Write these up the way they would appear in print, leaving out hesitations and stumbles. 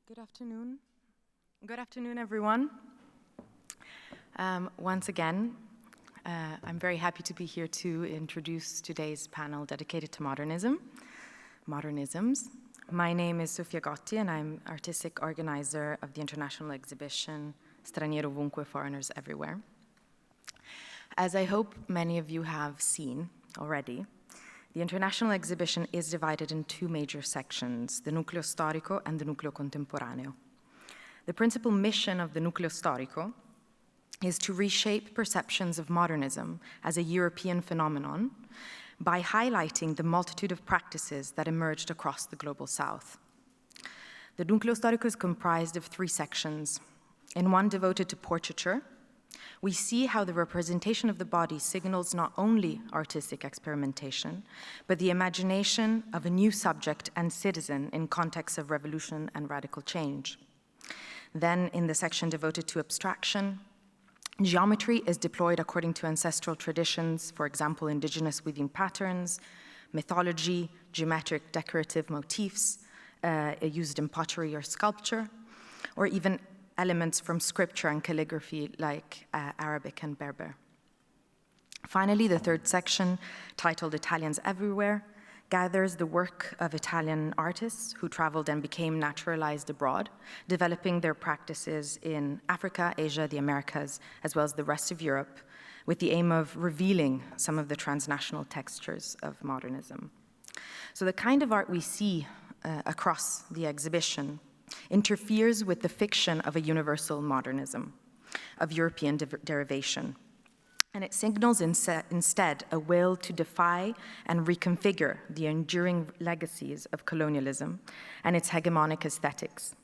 Good afternoon. Good afternoon, everyone. Once again, I'm very happy to be here to introduce today's panel dedicated to modernisms. My name is Sofia Gotti, and I'm artistic organizer of the international exhibition Stranieri Ovunque, Foreigners Everywhere. As I hope many of you have seen already, the international exhibition is divided in two major sections, the nucleo storico and the nucleo contemporaneo. The principal mission of the nucleo storico is to reshape perceptions of modernism as a European phenomenon by highlighting the multitude of practices that emerged across the global south. The nucleo storico is comprised of three sections. In one devoted to portraiture, we see how the representation of the body signals not only artistic experimentation, but the imagination of a new subject and citizen in contexts of revolution and radical change. Then, in the section devoted to abstraction, geometry is deployed according to ancestral traditions, for example, indigenous weaving patterns, mythology, geometric decorative motifs used in pottery or sculpture, or even elements from scripture and calligraphy like Arabic and Berber. Finally, the third section, titled Italians Everywhere, gathers the work of Italian artists who traveled and became naturalized abroad, developing their practices in Africa, Asia, the Americas, as well as the rest of Europe, with the aim of revealing some of the transnational textures of modernism. So the kind of art we see across the exhibition interferes with the fiction of a universal modernism, of European derivation. And it signals instead a will to defy and reconfigure the enduring legacies of colonialism and its hegemonic aesthetics.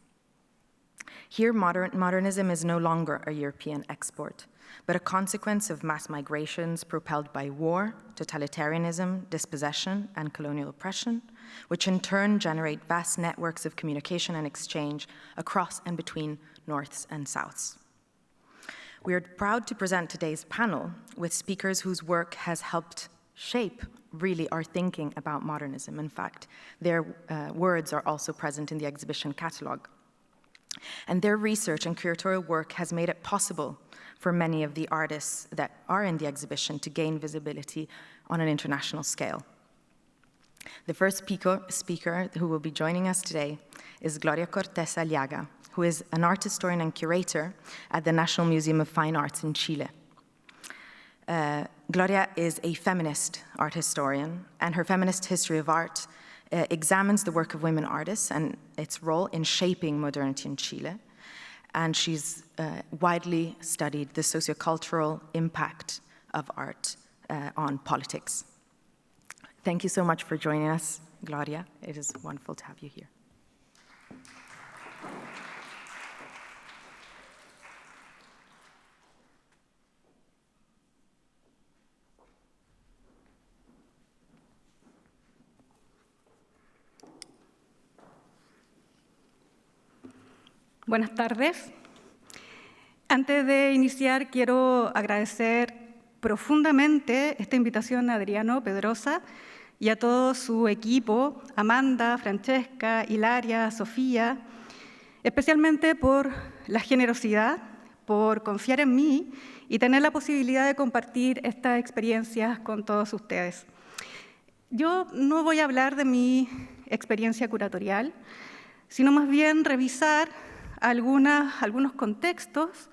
Here, modernism is no longer a European export, but a consequence of mass migrations propelled by war, totalitarianism, dispossession, and colonial oppression, which in turn generate vast networks of communication and exchange across and between Norths and Souths. We are proud to present today's panel with speakers whose work has helped shape really our thinking about modernism. In fact, their words are also present in the exhibition catalog. And their research and curatorial work has made it possible for many of the artists that are in the exhibition to gain visibility on an international scale. The first speaker who will be joining us today is Gloria Cortés Aliaga, who is an art historian and curator at the National Museum of Fine Arts in Chile. Gloria is a feminist art historian, and her feminist history of art examines the work of women artists and its role in shaping modernity in Chile. And she's widely studied the sociocultural impact of art on politics. Thank you so much for joining us, Gloria. It is wonderful to have you here. Buenas tardes. Antes de iniciar, quiero agradecer profundamente esta invitación a Adriano Pedrosa y a todo su equipo, Amanda, Francesca, Hilaria, Sofía, especialmente por la generosidad, por confiar en mí y tener la posibilidad de compartir estas experiencias con todos ustedes. Yo no voy a hablar de mi experiencia curatorial, sino más bien revisar algunos contextos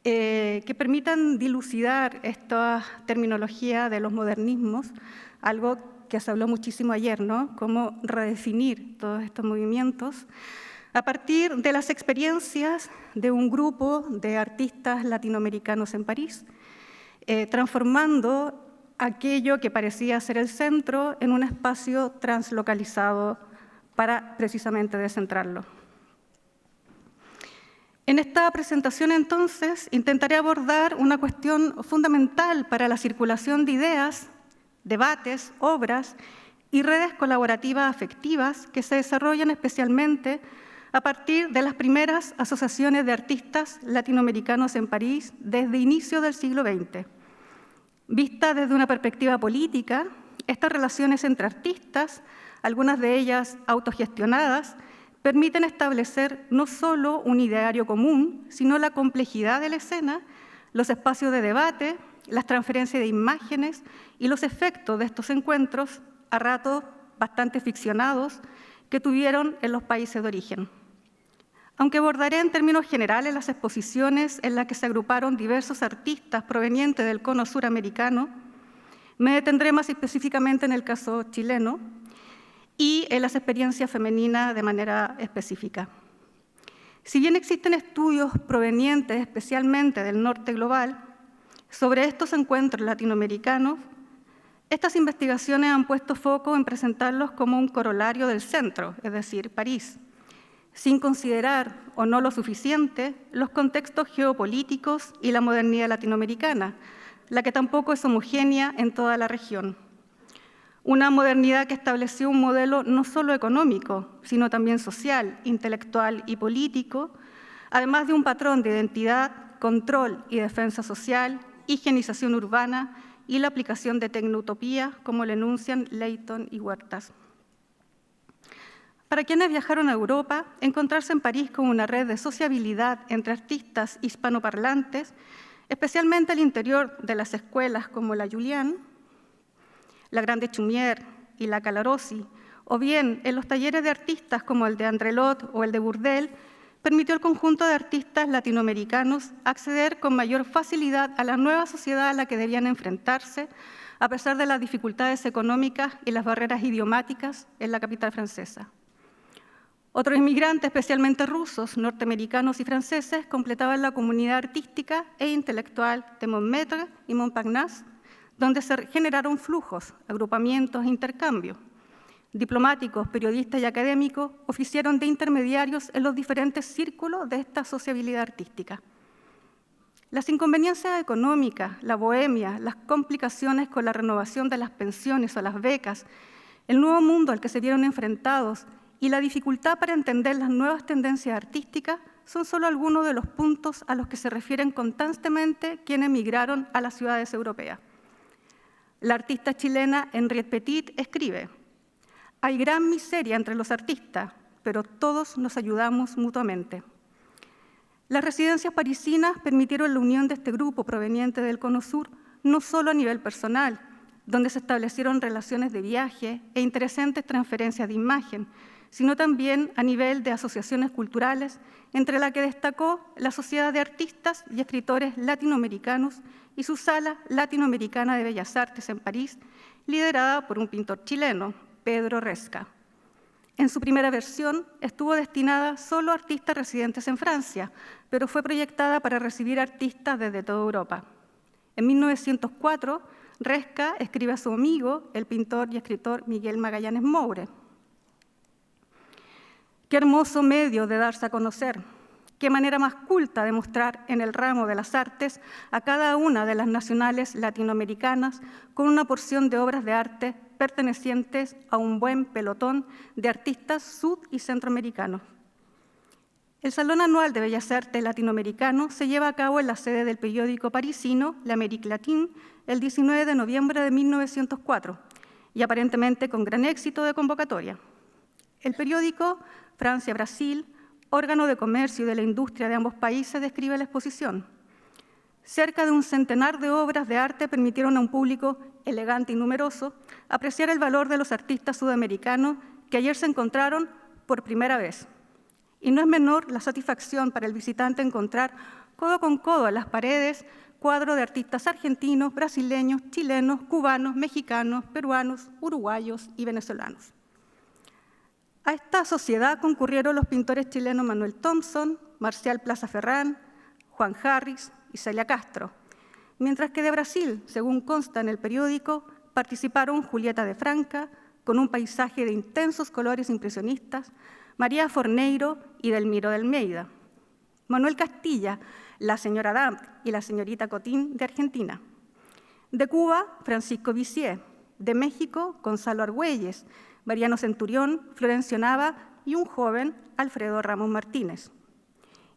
que permitan dilucidar esta terminología de los modernismos, algo que se habló muchísimo ayer, ¿no? Cómo redefinir todos estos movimientos a partir de las experiencias de un grupo de artistas latinoamericanos en París, transformando aquello que parecía ser el centro en un espacio translocalizado para precisamente descentrarlo. En esta presentación, entonces, intentaré abordar una cuestión fundamental para la circulación de ideas, debates, obras y redes colaborativas afectivas que se desarrollan especialmente a partir de las primeras asociaciones de artistas latinoamericanos en París desde inicio del siglo XX. Vista desde una perspectiva política, estas relaciones entre artistas, algunas de ellas autogestionadas, permiten establecer no solo un ideario común, sino la complejidad de la escena, los espacios de debate, las transferencias de imágenes y los efectos de estos encuentros, a ratos bastante ficcionados, que tuvieron en los países de origen. Aunque abordaré en términos generales las exposiciones en las que se agruparon diversos artistas provenientes del cono suramericano, me detendré más específicamente en el caso chileno y en las experiencias femeninas de manera específica. Si bien existen estudios provenientes especialmente del norte global sobre estos encuentros latinoamericanos, estas investigaciones han puesto foco en presentarlos como un corolario del centro, es decir, París, sin considerar, o no lo suficiente, los contextos geopolíticos y la modernidad latinoamericana, la que tampoco es homogénea en toda la región. Una modernidad que estableció un modelo no solo económico, sino también social, intelectual y político, además de un patrón de identidad, control y defensa social, higienización urbana y la aplicación de tecnoutopía, como lo enuncian Leighton y Huertas. Para quienes viajaron a Europa, encontrarse en París con una red de sociabilidad entre artistas hispanoparlantes, especialmente al interior de las escuelas como la Julian, la Grande Chumier y la Calarossi, o bien en los talleres de artistas como el de Andrelot o el de Burdel, permitió al conjunto de artistas latinoamericanos acceder con mayor facilidad a la nueva sociedad a la que debían enfrentarse, a pesar de las dificultades económicas y las barreras idiomáticas en la capital francesa. Otros inmigrantes, especialmente rusos, norteamericanos y franceses, completaban la comunidad artística e intelectual de Montmartre y Montparnasse, donde se generaron flujos, agrupamientos e intercambios. Diplomáticos, periodistas y académicos oficiaron de intermediarios en los diferentes círculos de esta sociabilidad artística. Las inconveniencias económicas, la bohemia, las complicaciones con la renovación de las pensiones o las becas, el nuevo mundo al que se vieron enfrentados y la dificultad para entender las nuevas tendencias artísticas son solo algunos de los puntos a los que se refieren constantemente quienes migraron a las ciudades europeas. La artista chilena Henriette Petit escribe: «Hay gran miseria entre los artistas, pero todos nos ayudamos mutuamente». Las residencias parisinas permitieron la unión de este grupo proveniente del Cono Sur, no solo a nivel personal, donde se establecieron relaciones de viaje e interesantes transferencias de imagen, sino también a nivel de asociaciones culturales, entre la que destacó la Sociedad de Artistas y Escritores Latinoamericanos y su Sala Latinoamericana de Bellas Artes en París, liderada por un pintor chileno, Pedro Resca. En su primera versión estuvo destinada solo a artistas residentes en Francia, pero fue proyectada para recibir artistas desde toda Europa. En 1904, Resca escribe a su amigo, el pintor y escritor Miguel Magallanes Moure: «Qué hermoso medio de darse a conocer, qué manera más culta de mostrar en el ramo de las artes a cada una de las nacionales latinoamericanas con una porción de obras de arte pertenecientes a un buen pelotón de artistas sud- y centroamericanos». El Salón Anual de Bellas Artes Latinoamericano se lleva a cabo en la sede del periódico parisino L'Amérique Latine el 19 de noviembre de 1904 y aparentemente con gran éxito de convocatoria. El periódico Francia-Brasil, órgano de comercio y de la industria de ambos países, describe la exposición. Cerca de un centenar de obras de arte permitieron a un público elegante y numeroso apreciar el valor de los artistas sudamericanos que ayer se encontraron por primera vez. Y no es menor la satisfacción para el visitante encontrar codo con codo en las paredes cuadros de artistas argentinos, brasileños, chilenos, cubanos, mexicanos, peruanos, uruguayos y venezolanos. A esta sociedad concurrieron los pintores chilenos Manuel Thompson, Marcial Plaza Ferrán, Juan Harris y Celia Castro, mientras que de Brasil, según consta en el periódico, participaron Julieta de Franca, con un paisaje de intensos colores impresionistas, María Forneiro y Delmiro de Almeida, Manuel Castilla, la señora Dam y la señorita Cotín de Argentina, de Cuba, Francisco Visier, de México, Gonzalo Argüelles, Mariano Centurión, Florencio Nava y un joven, Alfredo Ramos Martínez,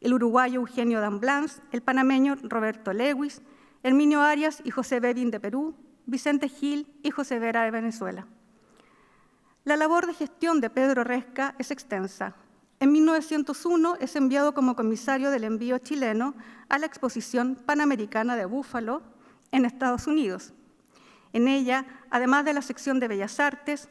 el uruguayo Eugenio Damblans, el panameño Roberto Lewis, Herminio Arias y José Bevin de Perú, Vicente Gil y José Vera de Venezuela. La labor de gestión de Pedro Resca es extensa. En 1901 es enviado como comisario del envío chileno a la Exposición Panamericana de Búfalo en Estados Unidos. En ella, además de la sección de Bellas Artes,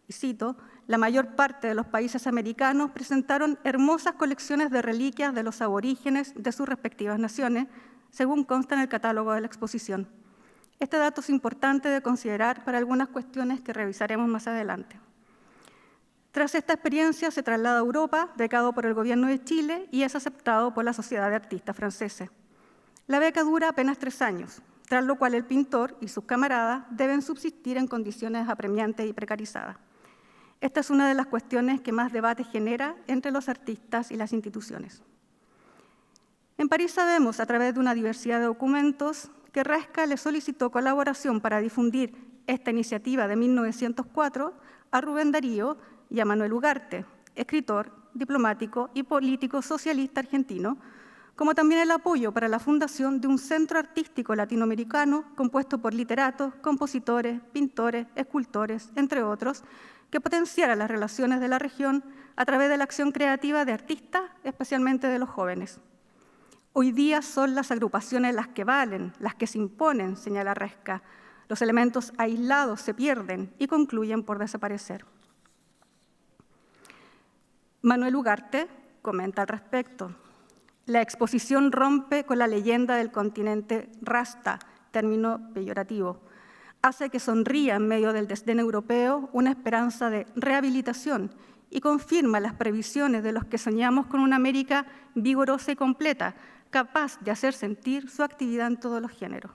y cito, la mayor parte de los países americanos presentaron hermosas colecciones de reliquias de los aborígenes de sus respectivas naciones, según consta en el catálogo de la exposición. Este dato es importante de considerar para algunas cuestiones que revisaremos más adelante. Tras esta experiencia se traslada a Europa, becado por el gobierno de Chile y es aceptado por la Sociedad de Artistas Franceses. La beca dura apenas 3 años, tras lo cual el pintor y sus camaradas deben subsistir en condiciones apremiantes y precarizadas. Esta es una de las cuestiones que más debate genera entre los artistas y las instituciones. En París sabemos, a través de una diversidad de documentos, que Resca le solicitó colaboración para difundir esta iniciativa de 1904 a Rubén Darío y a Manuel Ugarte, escritor, diplomático y político socialista argentino, como también el apoyo para la fundación de un centro artístico latinoamericano compuesto por literatos, compositores, pintores, escultores, entre otros, que potenciara las relaciones de la región a través de la acción creativa de artistas, especialmente de los jóvenes. Hoy día son las agrupaciones las que valen, las que se imponen, señala Resca. Los elementos aislados se pierden y concluyen por desaparecer. Manuel Ugarte comenta al respecto. La exposición rompe con la leyenda del continente rasta, término peyorativo. Hace que sonría en medio del desdén europeo una esperanza de rehabilitación y confirma las previsiones de los que soñamos con una América vigorosa y completa, capaz de hacer sentir su actividad en todos los géneros.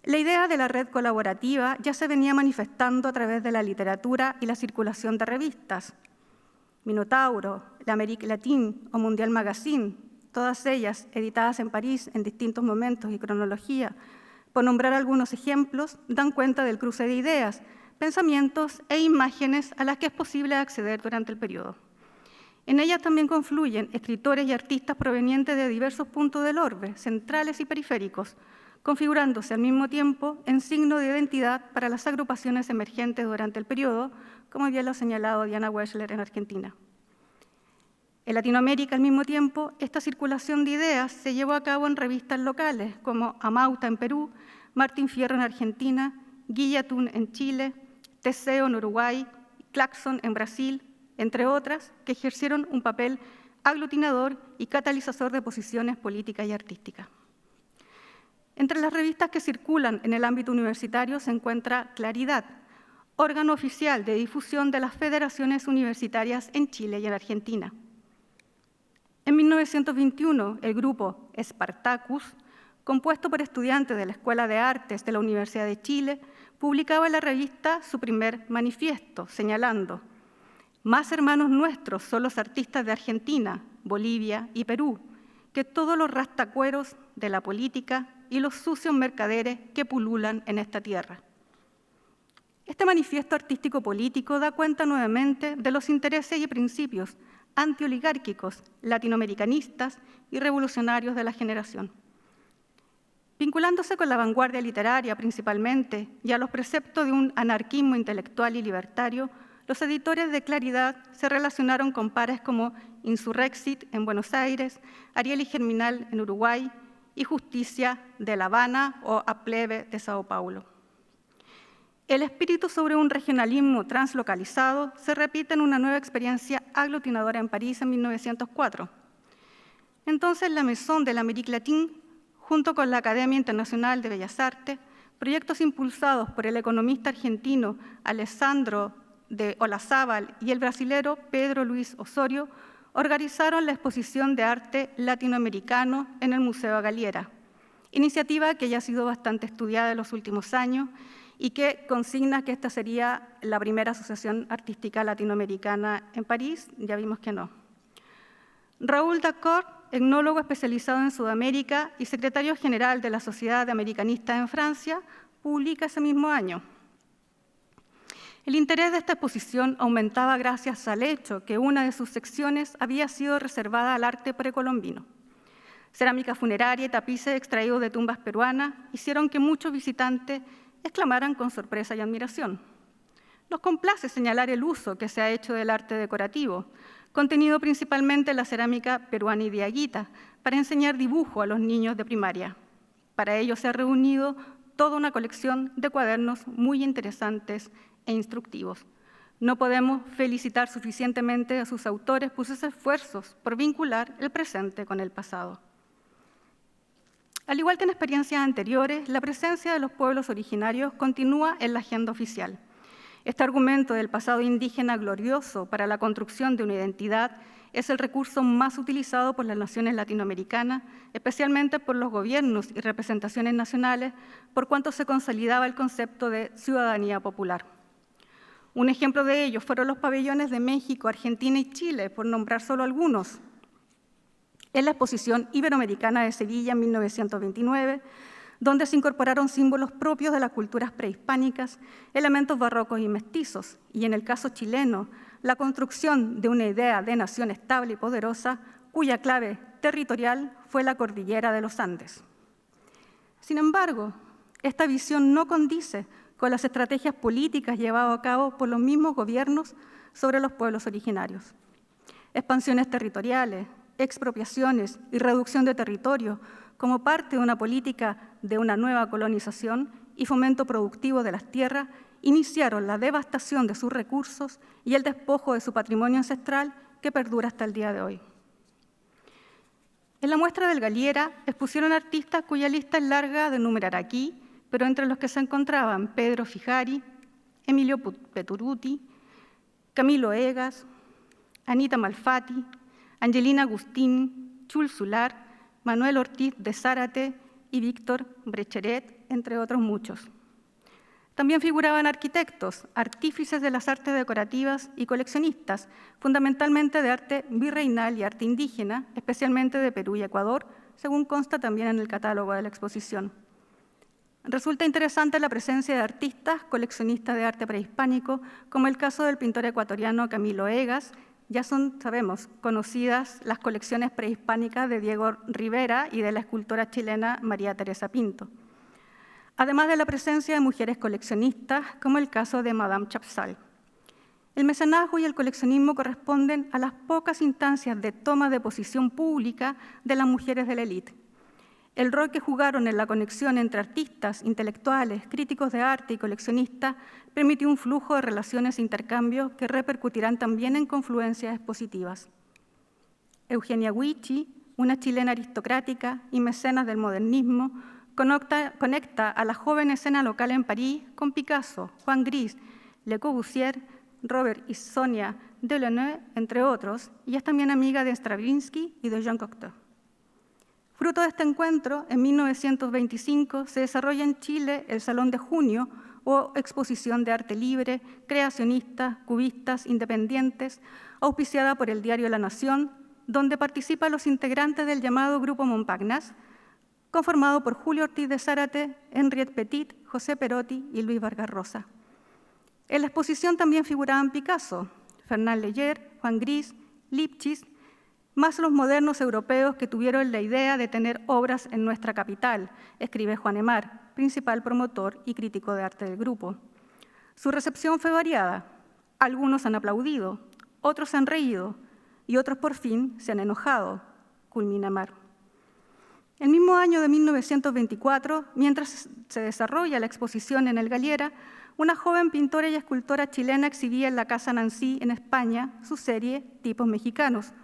La idea de la red colaborativa ya se venía manifestando a través de la literatura y la circulación de revistas. Minotauro, la Amérique Latine o Mundial Magazine, todas ellas editadas en París en distintos momentos y cronología, por nombrar algunos ejemplos, dan cuenta del cruce de ideas, pensamientos e imágenes a las que es posible acceder durante el periodo. En ellas también confluyen escritores y artistas provenientes de diversos puntos del orbe, centrales y periféricos, configurándose al mismo tiempo en signo de identidad para las agrupaciones emergentes durante el periodo, como bien lo ha señalado Diana Weschler en Argentina. En Latinoamérica, al mismo tiempo, esta circulación de ideas se llevó a cabo en revistas locales como Amauta en Perú, Martín Fierro en Argentina, Guillatún en Chile, Teseo en Uruguay, Claxon en Brasil, entre otras, que ejercieron un papel aglutinador y catalizador de posiciones políticas y artísticas. Entre las revistas que circulan en el ámbito universitario se encuentra Claridad, órgano oficial de difusión de las federaciones universitarias en Chile y en Argentina. En 1921, el grupo Spartacus, compuesto por estudiantes de la Escuela de Artes de la Universidad de Chile, publicaba en la revista su primer manifiesto, señalando: «Más hermanos nuestros son los artistas de Argentina, Bolivia y Perú, que todos los rastacueros de la política y los sucios mercaderes que pululan en esta tierra». Este manifiesto artístico-político da cuenta nuevamente de los intereses y principios antioligárquicos, latinoamericanistas y revolucionarios de la generación. Vinculándose con la vanguardia literaria principalmente y a los preceptos de un anarquismo intelectual y libertario, los editores de Claridad se relacionaron con pares como Insurrexit en Buenos Aires, Ariel y Germinal en Uruguay y Justicia de La Habana o A Plebe de Sao Paulo. El espíritu sobre un regionalismo translocalizado se repite en una nueva experiencia aglutinadora en París en 1904. Entonces, la Maison de l'Amérique Latine, junto con la Academia Internacional de Bellas Artes, proyectos impulsados por el economista argentino Alessandro de Olazábal y el brasilero Pedro Luis Osorio, organizaron la exposición de arte latinoamericano en el Museo Galiera, iniciativa que ya ha sido bastante estudiada en los últimos años y que consigna que esta sería la primera asociación artística latinoamericana en París. Ya vimos que no. Raúl Daccord, etnólogo especializado en Sudamérica y secretario general de la Sociedad Americanista en Francia, publica ese mismo año: el interés de esta exposición aumentaba gracias al hecho que una de sus secciones había sido reservada al arte precolombino. Cerámica funeraria y tapices extraídos de tumbas peruanas hicieron que muchos visitantes exclamaran con sorpresa y admiración. Nos complace señalar el uso que se ha hecho del arte decorativo, contenido principalmente en la cerámica peruana y diaguita, para enseñar dibujo a los niños de primaria. Para ello se ha reunido toda una colección de cuadernos muy interesantes e instructivos. No podemos felicitar suficientemente a sus autores por sus esfuerzos por vincular el presente con el pasado. Al igual que en experiencias anteriores, la presencia de los pueblos originarios continúa en la agenda oficial. Este argumento del pasado indígena glorioso para la construcción de una identidad es el recurso más utilizado por las naciones latinoamericanas, especialmente por los gobiernos y representaciones nacionales, por cuanto se consolidaba el concepto de ciudadanía popular. Un ejemplo de ello fueron los pabellones de México, Argentina y Chile, por nombrar solo algunos. En la exposición iberoamericana de Sevilla en 1929, donde se incorporaron símbolos propios de las culturas prehispánicas, elementos barrocos y mestizos, y en el caso chileno, la construcción de una idea de nación estable y poderosa, cuya clave territorial fue la cordillera de los Andes. Sin embargo, esta visión no condice con las estrategias políticas llevadas a cabo por los mismos gobiernos sobre los pueblos originarios. Expansiones territoriales, expropiaciones y reducción de territorio como parte de una política de una nueva colonización y fomento productivo de las tierras, iniciaron la devastación de sus recursos y el despojo de su patrimonio ancestral que perdura hasta el día de hoy. En la muestra del Galiera expusieron artistas cuya lista es larga de enumerar aquí, pero entre los que se encontraban Pedro Fijari, Emilio Peturuti, Camilo Egas, Anita Malfatti, Angelina Agustín, Chul Sular, Manuel Ortiz de Zárate y Víctor Brecheret, entre otros muchos. También figuraban arquitectos, artífices de las artes decorativas y coleccionistas, fundamentalmente de arte virreinal y arte indígena, especialmente de Perú y Ecuador, según consta también en el catálogo de la exposición. Resulta interesante la presencia de artistas, coleccionistas de arte prehispánico, como el caso del pintor ecuatoriano Camilo Egas. Ya son, sabemos, conocidas las colecciones prehispánicas de Diego Rivera y de la escultora chilena María Teresa Pinto. Además de la presencia de mujeres coleccionistas, como el caso de Madame Chapsal. El mecenazgo y el coleccionismo corresponden a las pocas instancias de toma de posición pública de las mujeres de la élite. El rol que jugaron en la conexión entre artistas, intelectuales, críticos de arte y coleccionistas permitió un flujo de relaciones e intercambios que repercutirán también en confluencias expositivas. Eugenia Huichi, una chilena aristocrática y mecenas del modernismo, conecta a la joven escena local en París con Picasso, Juan Gris, Le Corbusier, Robert y Sonia Delaunay, entre otros, y es también amiga de Stravinsky y de Jean Cocteau. Fruto de este encuentro, en 1925 se desarrolla en Chile el Salón de Junio, o exposición de arte libre, creacionistas, cubistas, independientes, auspiciada por el diario La Nación, donde participan los integrantes del llamado Grupo Montparnasse, conformado por Julio Ortiz de Zárate, Henriette Petit, José Perotti y Luis Vargas Rosa. En la exposición también figuraban Picasso, Fernand Leger, Juan Gris, Lipchitz, más los modernos europeos que tuvieron la idea de tener obras en nuestra capital, escribe Juan Emar, principal promotor y crítico de arte del grupo. Su recepción fue variada. Algunos han aplaudido, otros se han reído y otros por fin se han enojado, culmina Emar. El mismo año de 1924, mientras se desarrolla la exposición en el Galiera, una joven pintora y escultora chilena exhibía en la Casa Nancy, en España, su serie Tipos Mexicanos,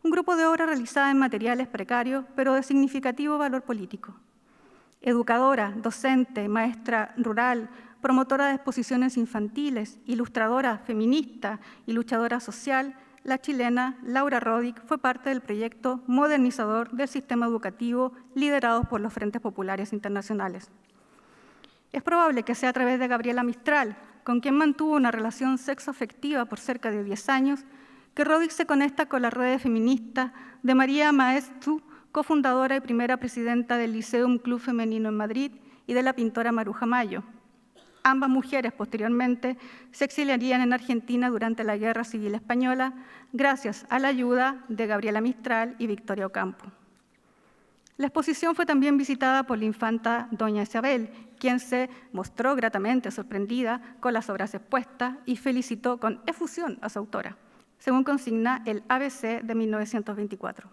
un grupo de obras realizadas en materiales precarios, pero de significativo valor político. Educadora, docente, maestra rural, promotora de exposiciones infantiles, ilustradora, feminista y luchadora social, la chilena Laura Rodic fue parte del proyecto modernizador del sistema educativo liderado por los Frentes Populares Internacionales. Es probable que sea a través de Gabriela Mistral, con quien mantuvo una relación sexoafectiva por cerca de 10 años, que Rodic se conecta con las redes feministas de María Maeztu, cofundadora y primera presidenta del Liceum Club Femenino en Madrid, y de la pintora Maruja Mayo. Ambas mujeres posteriormente se exiliarían en Argentina durante la Guerra Civil Española, gracias a la ayuda de Gabriela Mistral y Victoria Ocampo. La exposición fue también visitada por la infanta doña Isabel, quien se mostró gratamente sorprendida con las obras expuestas y felicitó con efusión a su autora. según consigna el ABC de 1924.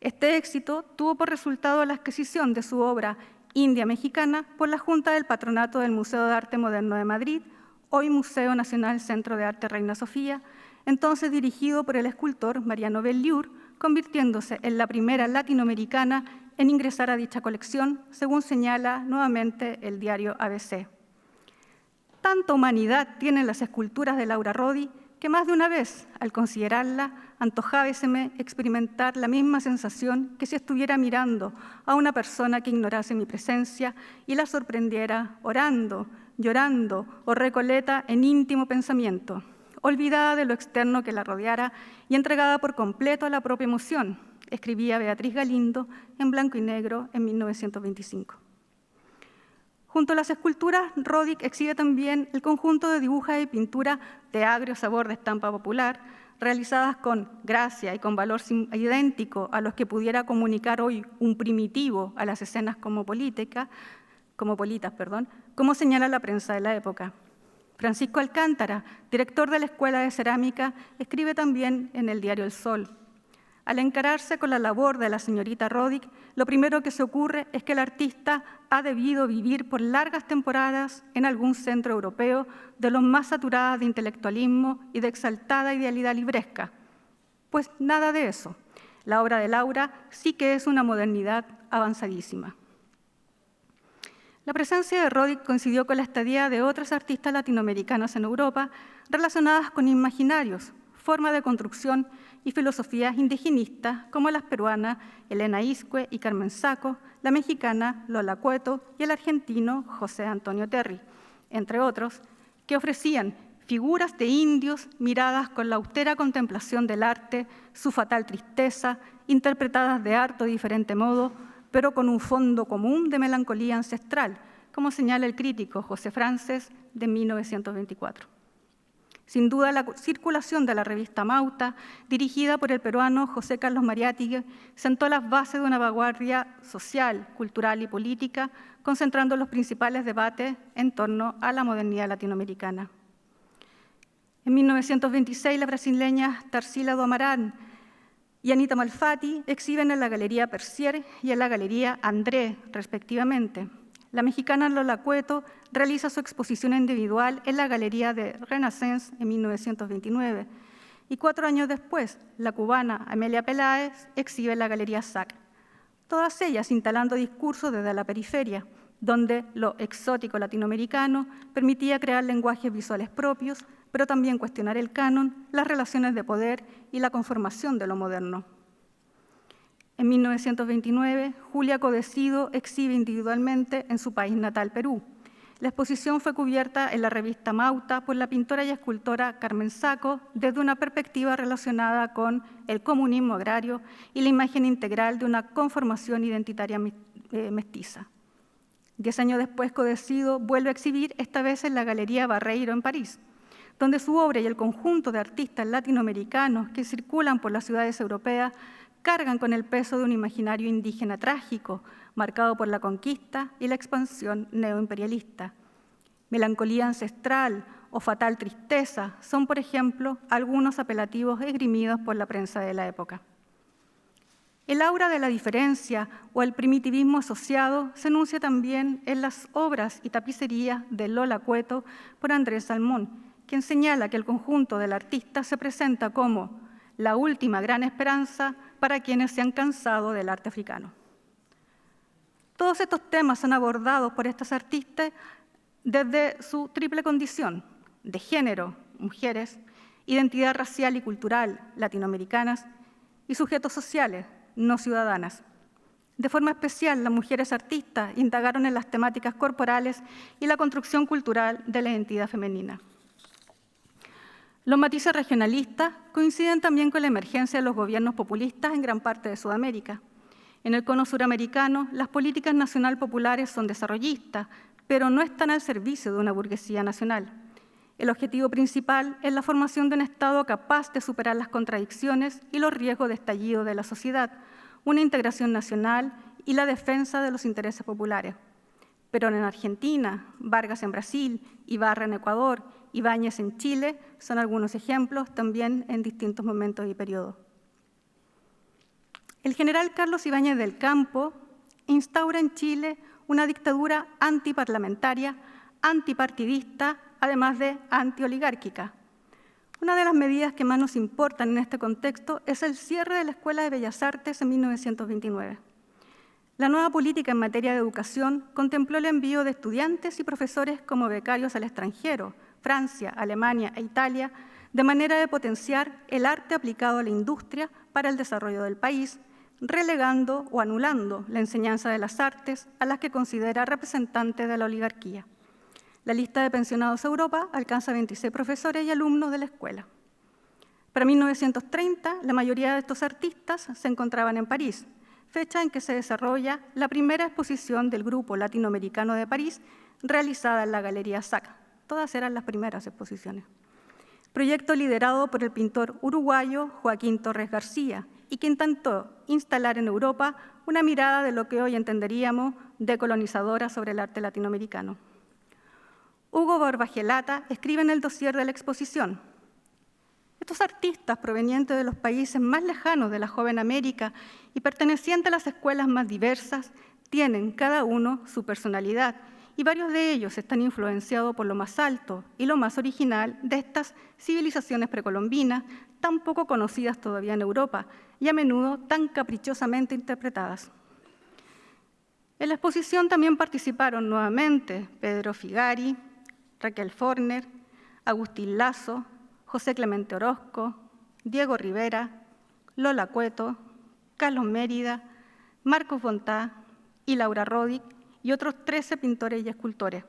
Este éxito tuvo por resultado la adquisición de su obra India Mexicana por la Junta del Patronato del Museo de Arte Moderno de Madrid, hoy Museo Nacional Centro de Arte Reina Sofía, entonces dirigido por el escultor Mariano Belliur, convirtiéndose en la primera latinoamericana en ingresar a dicha colección, según señala nuevamente el diario ABC. Tanta humanidad tienen las esculturas de Laura Rodi que más de una vez, al considerarla, antojábaseme experimentar la misma sensación que si estuviera mirando a una persona que ignorase mi presencia y la sorprendiera orando, llorando o recoleta en íntimo pensamiento, olvidada de lo externo que la rodeara y entregada por completo a la propia emoción, escribía Beatriz Galindo en blanco y negro en 1925. Junto a las esculturas, Rodin exhibe también el conjunto de dibujos y pintura de agrio sabor de estampa popular, realizadas con gracia y con valor idéntico a los que pudiera comunicar hoy un primitivo a las escenas cosmopolitas, como señala la prensa de la época. Francisco Alcántara, director de la Escuela de Cerámica, escribe también en el diario El Sol: al encararse con la labor de la señorita Rodic, lo primero que se ocurre es que el artista ha debido vivir por largas temporadas en algún centro europeo de los más saturadas de intelectualismo y de exaltada idealidad libresca. Pues nada de eso. La obra de Laura sí que es una modernidad avanzadísima. La presencia de Rodic coincidió con la estadía de otras artistas latinoamericanas en Europa relacionadas con imaginarios, forma de construcción y filosofías indigenistas como las peruanas Elena Iscue y Carmen Sacco, la mexicana Lola Cueto y el argentino José Antonio Terry, entre otros, que ofrecían figuras de indios miradas con la austera contemplación del arte, su fatal tristeza, interpretadas de harto diferente modo, pero con un fondo común de melancolía ancestral, como señala el crítico José Frances de 1924. Sin duda, la circulación de la revista Mauta, dirigida por el peruano José Carlos Mariátegui, sentó las bases de una vanguardia social, cultural y política, concentrando los principales debates en torno a la modernidad latinoamericana. En 1926, las brasileñas Tarsila do Amaral y Anita Malfatti exhiben en la Galería Percier y en la Galería André, respectivamente. La mexicana Lola Cueto realiza su exposición individual en la Galería de Renaissance en 1929 y 4 años después, la cubana Amelia Peláez exhibe en la Galería SAC, todas ellas instalando discursos desde la periferia, donde lo exótico latinoamericano permitía crear lenguajes visuales propios, pero también cuestionar el canon, las relaciones de poder y la conformación de lo moderno. En 1929, Julia Codecido exhibe individualmente en su país natal, Perú. La exposición fue cubierta en la revista Mauta por la pintora y escultora Carmen Sacco desde una perspectiva relacionada con el comunismo agrario y la imagen integral de una conformación identitaria mestiza. 10 años después, Codecido vuelve a exhibir, esta vez en la Galería Barreiro en París, donde su obra y el conjunto de artistas latinoamericanos que circulan por las ciudades europeas cargan con el peso de un imaginario indígena trágico, marcado por la conquista y la expansión neoimperialista. Melancolía ancestral o fatal tristeza son, por ejemplo, algunos apelativos esgrimidos por la prensa de la época. El aura de la diferencia o el primitivismo asociado se enuncia también en las obras y tapicerías de Lola Cueto por Andrés Salmón, quien señala que el conjunto del artista se presenta como la última gran esperanza para quienes se han cansado del arte africano. Todos estos temas son abordados por estas artistas desde su triple condición de género, mujeres, identidad racial y cultural, latinoamericanas, y sujetos sociales, no ciudadanas. De forma especial, las mujeres artistas indagaron en las temáticas corporales y la construcción cultural de la identidad femenina. Los matices regionalistas coinciden también con la emergencia de los gobiernos populistas en gran parte de Sudamérica. En el cono suramericano, las políticas nacional populares son desarrollistas, pero no están al servicio de una burguesía nacional. El objetivo principal es la formación de un Estado capaz de superar las contradicciones y los riesgos de estallido de la sociedad, una integración nacional y la defensa de los intereses populares. Perón en Argentina, Vargas en Brasil, Ibarra en Ecuador Ibáñez en Chile son algunos ejemplos, también en distintos momentos y periodos. El general Carlos Ibáñez del Campo instaura en Chile una dictadura antiparlamentaria, antipartidista, además de antioligárquica. Una de las medidas que más nos importan en este contexto es el cierre de la Escuela de Bellas Artes en 1929. La nueva política en materia de educación contempló el envío de estudiantes y profesores como becarios al extranjero, Francia, Alemania e Italia, de manera de potenciar el arte aplicado a la industria para el desarrollo del país, relegando o anulando la enseñanza de las artes a las que considera representantes de la oligarquía. La lista de pensionados a Europa alcanza 26 profesores y alumnos de la escuela. Para 1930, la mayoría de estos artistas se encontraban en París, fecha en que se desarrolla la primera exposición del Grupo Latinoamericano de París, realizada en la Galería SAC. Todas eran las primeras exposiciones. Proyecto liderado por el pintor uruguayo Joaquín Torres García y que intentó instalar en Europa una mirada de lo que hoy entenderíamos decolonizadora sobre el arte latinoamericano. Hugo Barbagelata escribe en el dossier de la exposición: estos artistas provenientes de los países más lejanos de la joven América y pertenecientes a las escuelas más diversas tienen cada uno su personalidad y varios de ellos están influenciados por lo más alto y lo más original de estas civilizaciones precolombinas tan poco conocidas todavía en Europa y a menudo tan caprichosamente interpretadas. En la exposición también participaron nuevamente Pedro Figari, Raquel Forner, Agustín Lazo, José Clemente Orozco, Diego Rivera, Lola Cueto, Carlos Mérida, Marcos Bontá y Laura Rodic y otros 13 pintores y escultores.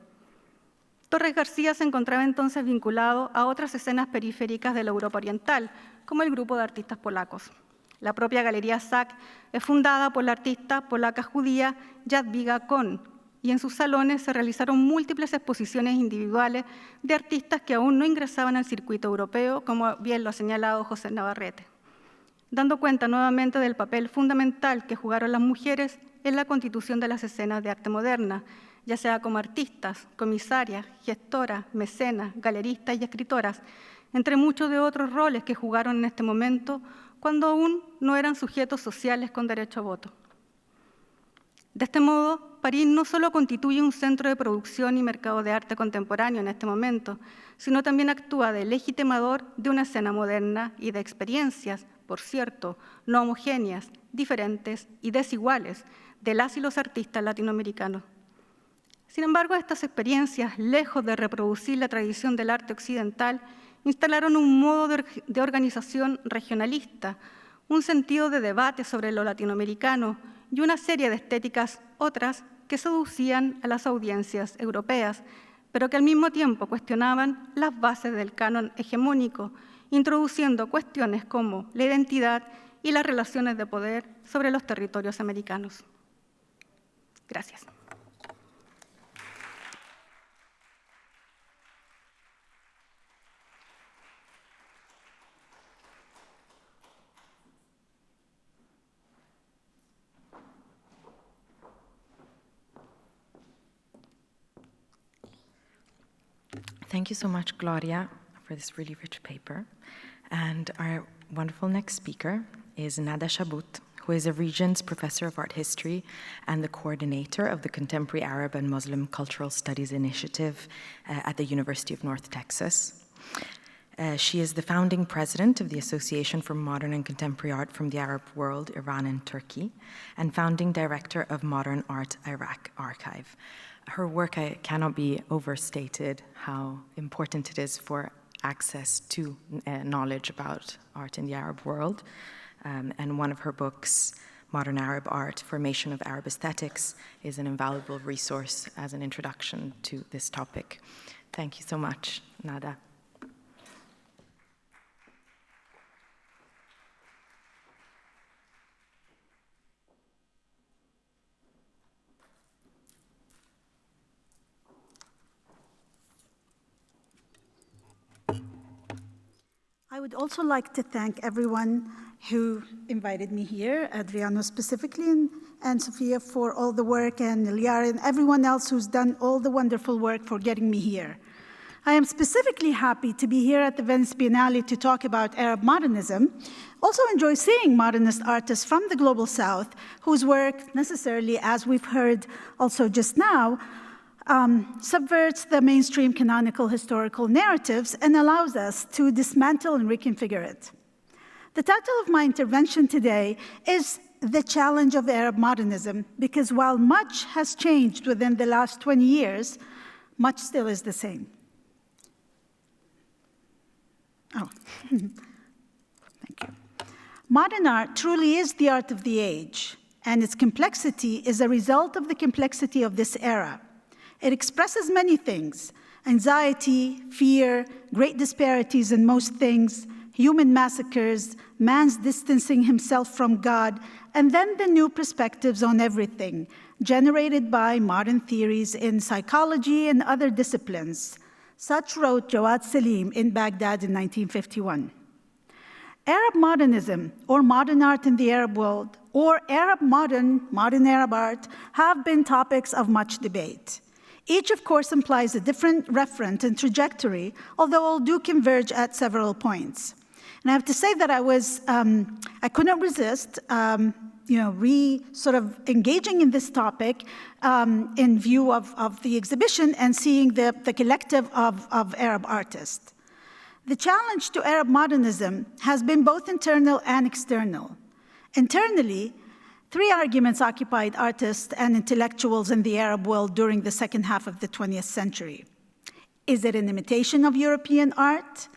Torres García se encontraba entonces vinculado a otras escenas periféricas de la Europa Oriental, como el grupo de artistas polacos. La propia Galería SAC es fundada por la artista polaca judía Jadwiga Kohn, y en sus salones se realizaron múltiples exposiciones individuales de artistas que aún no ingresaban al circuito europeo, como bien lo ha señalado José Navarrete, dando cuenta nuevamente del papel fundamental que jugaron las mujeres en la constitución de las escenas de arte moderna, ya sea como artistas, comisarias, gestoras, mecenas, galeristas y escritoras, entre muchos de otros roles que jugaron en este momento cuando aún no eran sujetos sociales con derecho a voto. De este modo, París no solo constituye un centro de producción y mercado de arte contemporáneo en este momento, sino también actúa de legitimador de una escena moderna y de experiencias, por cierto, no homogéneas, diferentes y desiguales de las y los artistas latinoamericanos. Sin embargo, estas experiencias, lejos de reproducir la tradición del arte occidental, instalaron un modo de organización regionalista, un sentido de debate sobre lo latinoamericano y una serie de estéticas otras que seducían a las audiencias europeas, pero que al mismo tiempo cuestionaban las bases del canon hegemónico, introduciendo cuestiones como la identidad y las relaciones de poder sobre los territorios americanos. Gracias. Thank you so much, Gloria, for this really rich paper. And our wonderful next speaker is Nada Shabut, who is a Regents Professor of Art History and the coordinator of the Contemporary Arab and Muslim Cultural Studies Initiative at the University of North Texas. She is the founding president of the Association for Modern and Contemporary Art from the Arab World, Iran and Turkey, and founding director of Modern Art Iraq Archive. Her work cannot be overstated how important it is for access to knowledge about art in the Arab world. And one of her books, Modern Arab Art, Formation of Arab Aesthetics, is an invaluable resource as an introduction to this topic. Thank you so much, Nada. I would also like to thank everyone who invited me here, Adriano specifically, and Sophia for all the work, and Liara and everyone else who's done all the wonderful work for getting me here. I am specifically happy to be here at the Venice Biennale to talk about Arab modernism. Also enjoy seeing modernist artists from the global south whose work necessarily, as we've heard also just now, subverts the mainstream canonical historical narratives and allows us to dismantle and reconfigure it. The title of my intervention today is The Challenge of Arab Modernism, because while much has changed within the last 20 years, much still is the same. Oh, thank you. Modern art truly is the art of the age, and its complexity is a result of the complexity of this era. It expresses many things: anxiety, fear, great disparities in most things, human massacres, man's distancing himself from God, and then the new perspectives on everything, generated by modern theories in psychology and other disciplines. Such wrote Jawad Salim in Baghdad in 1951. Arab modernism, or modern art in the Arab world, or Arab modern Arab art, have been topics of much debate. Each, of course, implies a different referent and trajectory, although all do converge at several points. And I have to say that I couldn't resist, sort of engaging in this topic in view of the exhibition and seeing the collective of Arab artists. The challenge to Arab modernism has been both internal and external. Internally, three arguments occupied artists and intellectuals in the Arab world during the second half of the 20th century. Is it an imitation of European art?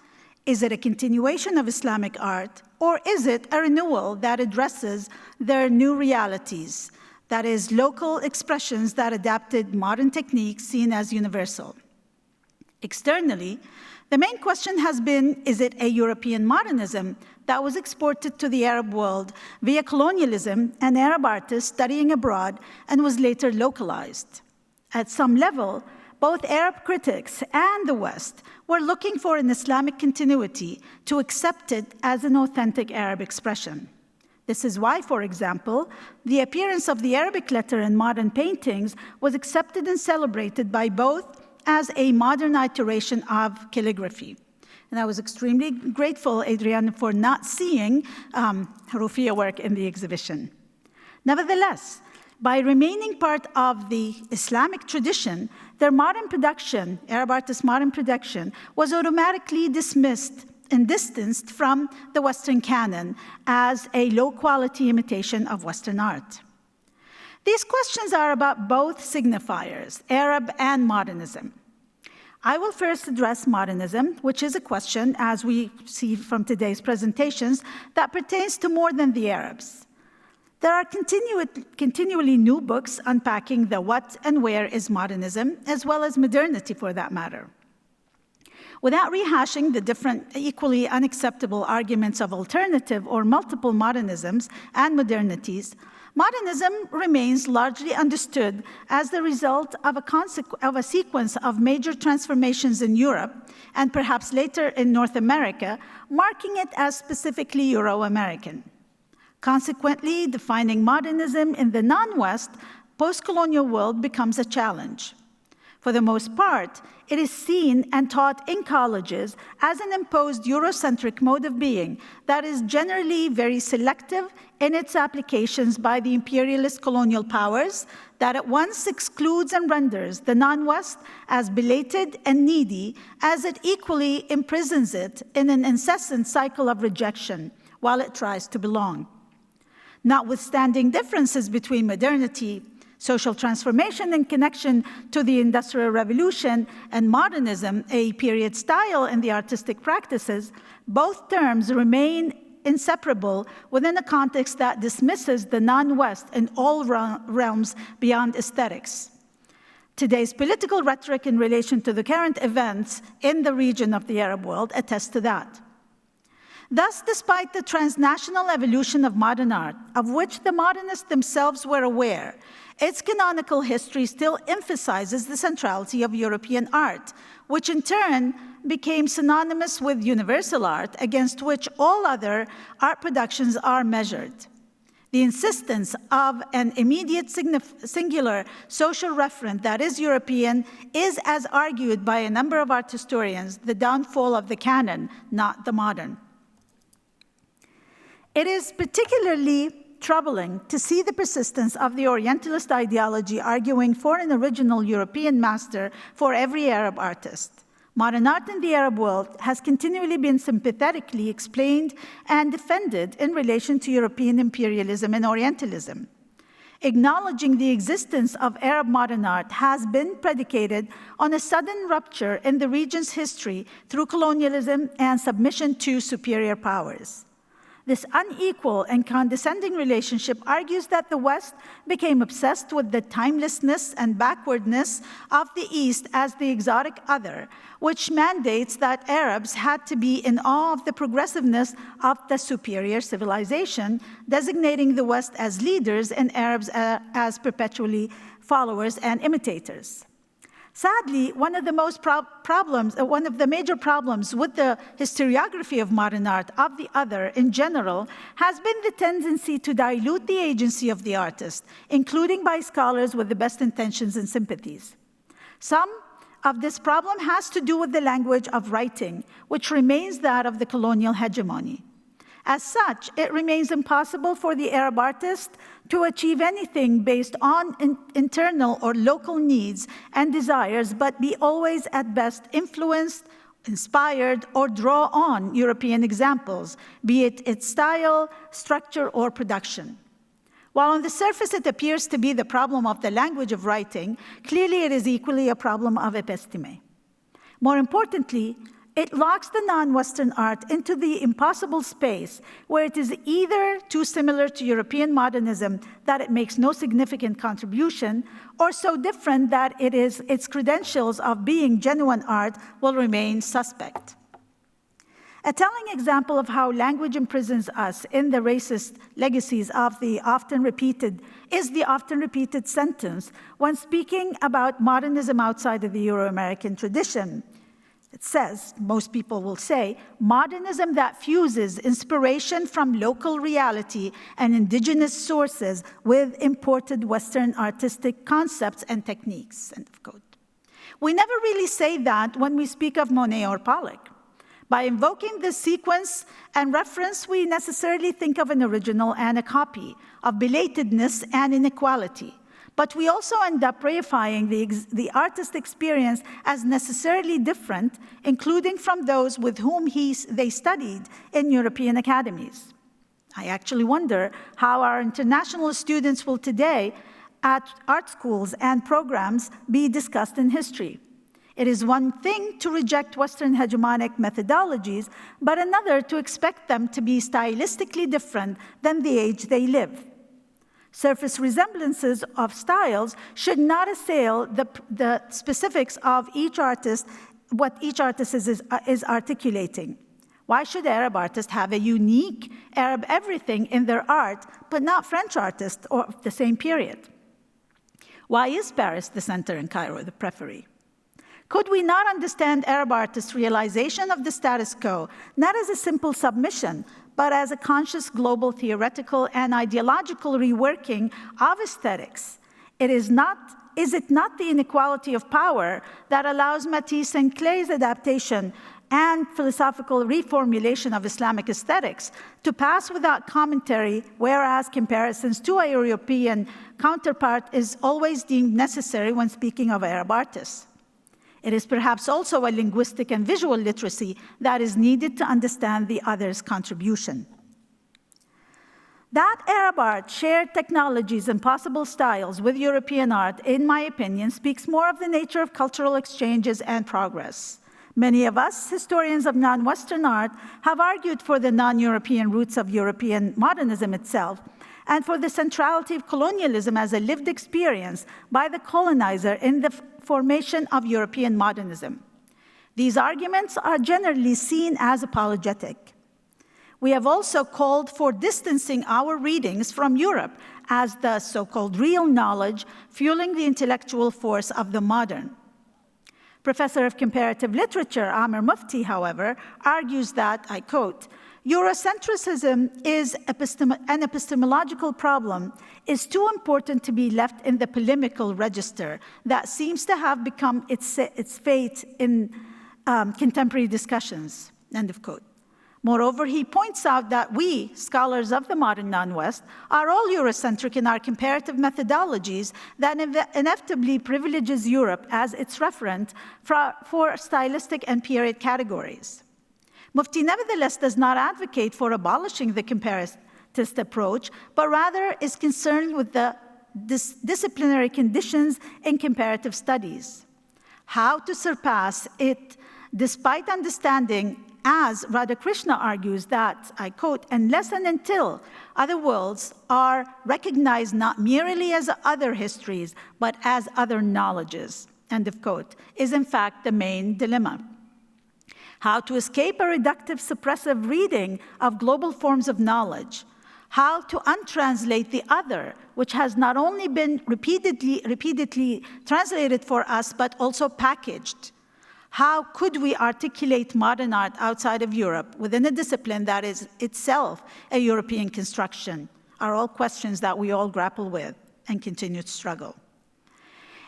Is it a continuation of Islamic art? Or is it a renewal that addresses their new realities, that is, local expressions that adapted modern techniques seen as universal? Externally, the main question has been, is it a European modernism that was exported to the Arab world via colonialism and Arab artists studying abroad and was later localized? At some level, both Arab critics and the West were looking for an Islamic continuity to accept it as an authentic Arab expression. This is why, for example, the appearance of the Arabic letter in modern paintings was accepted and celebrated by both as a modern iteration of calligraphy. And I was extremely grateful, Adrienne, for not seeing Rufia work in the exhibition. Nevertheless, by remaining part of the Islamic tradition, their modern production, Arab artists' modern production, was automatically dismissed and distanced from the Western canon as a low-quality imitation of Western art. These questions are about both signifiers, Arab and modernism. I will first address modernism, which is a question, as we see from today's presentations, that pertains to more than the Arabs. There are continually new books unpacking the what and where is modernism, as well as modernity for that matter. Without rehashing the different, equally unacceptable arguments of alternative or multiple modernisms and modernities, modernism remains largely understood as the result of a sequence of major transformations in Europe, and perhaps later in North America, marking it as specifically Euro-American. Consequently, defining modernism in the non-West, post-colonial world becomes a challenge. For the most part, it is seen and taught in colleges as an imposed Eurocentric mode of being that is generally very selective in its applications by the imperialist colonial powers, that at once excludes and renders the non-West as belated and needy, as it equally imprisons it in an incessant cycle of rejection while it tries to belong. Notwithstanding differences between modernity, social transformation in connection to the Industrial Revolution, and modernism, a period style in the artistic practices, both terms remain inseparable within a context that dismisses the non-West in all realms beyond aesthetics. Today's political rhetoric in relation to the current events in the region of the Arab world attests to that. Thus, despite the transnational evolution of modern art, of which the modernists themselves were aware, its canonical history still emphasizes the centrality of European art, which in turn became synonymous with universal art, against which all other art productions are measured. The insistence of an immediate singular social referent that is European is, as argued by a number of art historians, the downfall of the canon, not the modern. It is particularly troubling to see the persistence of the Orientalist ideology arguing for an original European master for every Arab artist. Modern art in the Arab world has continually been sympathetically explained and defended in relation to European imperialism and Orientalism. Acknowledging the existence of Arab modern art has been predicated on a sudden rupture in the region's history through colonialism and submission to superior powers. This unequal and condescending relationship argues that the West became obsessed with the timelessness and backwardness of the East as the exotic other, which mandates that Arabs had to be in awe of the progressiveness of the superior civilization, designating the West as leaders and Arabs as perpetually followers and imitators. Sadly, one of the major problems with the historiography of modern art of the other in general has been the tendency to dilute the agency of the artist, including by scholars with the best intentions and sympathies. Some of this problem has to do with the language of writing, which remains that of the colonial hegemony. As such, it remains impossible for the Arab artist to achieve anything based on internal or local needs and desires, but be always at best influenced, inspired, or draw on European examples, be it its style, structure, or production. While on the surface it appears to be the problem of the language of writing, clearly it is equally a problem of episteme. More importantly, it locks the non-Western art into the impossible space where it is either too similar to European modernism that it makes no significant contribution, or so different that its credentials of being genuine art will remain suspect. A telling example of how language imprisons us in the racist legacies of the often repeated sentence when speaking about modernism outside of the Euro-American tradition. It says, most people will say, modernism that fuses inspiration from local reality and indigenous sources with imported Western artistic concepts and techniques, end of quote. We never really say that when we speak of Monet or Pollock. By invoking this sequence and reference, we necessarily think of an original and a copy, of belatedness and inequality. But we also end up reifying the artist experience as necessarily different, including from those with whom they studied in European academies. I actually wonder how our international students will today at art schools and programs be discussed in history. It is one thing to reject Western hegemonic methodologies, but another to expect them to be stylistically different than the age they live. Surface resemblances of styles should not assail the specifics of each artist, what each artist is articulating. Why should Arab artists have a unique Arab everything in their art, but not French artists of the same period? Why is Paris the center and Cairo the periphery? Could we not understand Arab artists' realization of the status quo, not as a simple submission, but as a conscious global theoretical and ideological reworking of aesthetics? Is it not the inequality of power that allows Matisse and Clay's adaptation and philosophical reformulation of Islamic aesthetics to pass without commentary, whereas comparisons to a European counterpart is always deemed necessary when speaking of Arab artists? It is perhaps also a linguistic and visual literacy that is needed to understand the other's contribution. That Arab art shared technologies and possible styles with European art, in my opinion, speaks more of the nature of cultural exchanges and progress. Many of us, historians of non-Western art, have argued for the non-European roots of European modernism itself, and for the centrality of colonialism as a lived experience by the colonizer in the formation of European modernism. These arguments are generally seen as apologetic. We have also called for distancing our readings from Europe as the so-called real knowledge fueling the intellectual force of the modern. Professor of Comparative Literature Amer Mufti, however, argues that, I quote, Eurocentrism is an epistemological problem, is too important to be left in the polemical register that seems to have become its fate in contemporary discussions, end of quote. Moreover, he points out that we, scholars of the modern non-West, are all Eurocentric in our comparative methodologies that inevitably privileges Europe as its referent for stylistic and period categories. Mufti nevertheless does not advocate for abolishing the comparatist approach, but rather is concerned with the disciplinary conditions in comparative studies. How to surpass it despite understanding, as Radhakrishna argues, that, I quote, unless and until other worlds are recognized not merely as other histories, but as other knowledges, end of quote, is in fact the main dilemma. How to escape a reductive, suppressive reading of global forms of knowledge. How to untranslate the other, which has not only been repeatedly translated for us, but also packaged. How could we articulate modern art outside of Europe within a discipline that is itself a European construction? Are all questions that we all grapple with and continue to struggle.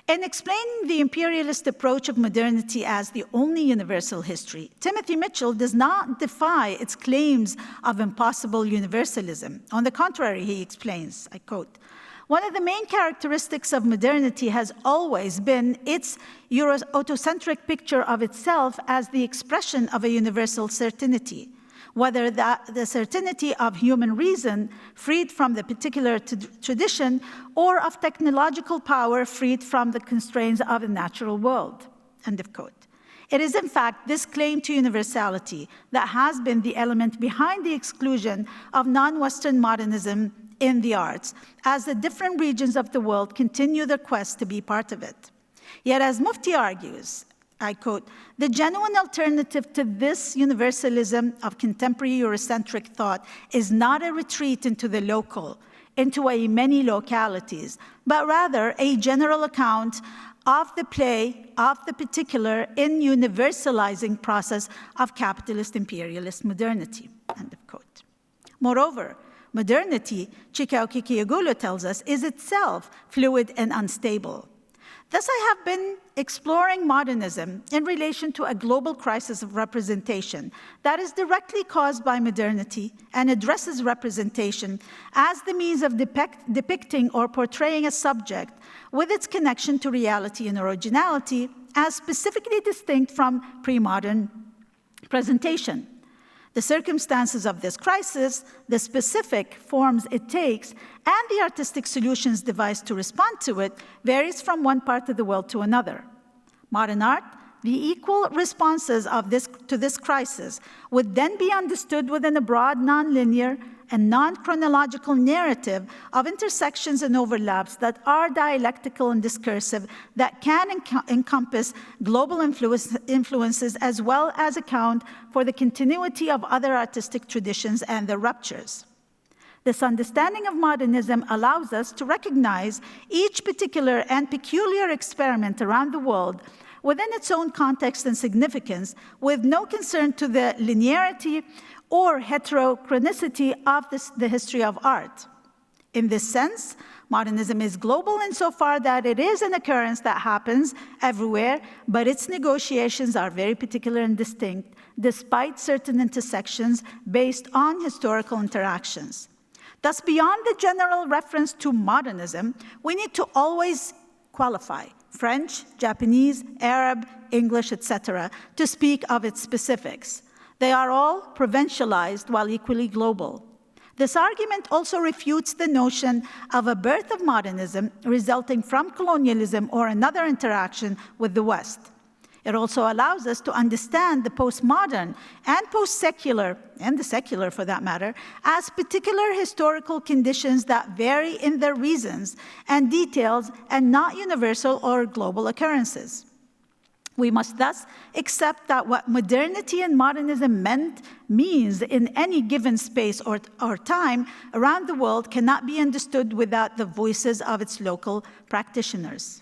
In explaining the imperialist approach of modernity as the only universal history, Timothy Mitchell does not defy its claims of impossible universalism. On the contrary, he explains, I quote, one of the main characteristics of modernity has always been its Euro-autocentric picture of itself as the expression of a universal certainty, whether the certainty of human reason freed from the particular tradition or of technological power freed from the constraints of the natural world, end of quote. It is, in fact, this claim to universality that has been the element behind the exclusion of non-Western modernism in the arts, as the different regions of the world continue their quest to be part of it. Yet, as Mufti argues, I quote, the genuine alternative to this universalism of contemporary Eurocentric thought is not a retreat into the local, into a many localities, but rather a general account of the play of the particular in universalizing process of capitalist imperialist modernity, end of quote. Moreover, modernity, Chikao Kikiyogulu tells us, is itself fluid and unstable. Thus, I have been exploring modernism in relation to a global crisis of representation that is directly caused by modernity and addresses representation as the means of depicting or portraying a subject with its connection to reality and originality as specifically distinct from pre-modern presentation. The circumstances of this crisis, the specific forms it takes, and the artistic solutions devised to respond to it varies from one part of the world to another. Modern art, the equal responses of to this crisis would then be understood within a broad, nonlinear, and non-chronological narrative of intersections and overlaps that are dialectical and discursive, that can encompass global influences as well as account for the continuity of other artistic traditions and their ruptures. This understanding of modernism allows us to recognize each particular and peculiar experiment around the world within its own context and significance, with no concern to the linearity or heterochronicity of the history of art. In this sense, modernism is global insofar that it is an occurrence that happens everywhere, but its negotiations are very particular and distinct, despite certain intersections based on historical interactions. Thus, beyond the general reference to modernism, we need to always qualify French, Japanese, Arab, English, etc., to speak of its specifics. They are all provincialized while equally global. This argument also refutes the notion of a birth of modernism resulting from colonialism or another interaction with the West. It also allows us to understand the postmodern and post-secular, and the secular for that matter, as particular historical conditions that vary in their reasons and details and not universal or global occurrences. We must thus accept that what modernity and modernism means in any given space or time around the world cannot be understood without the voices of its local practitioners.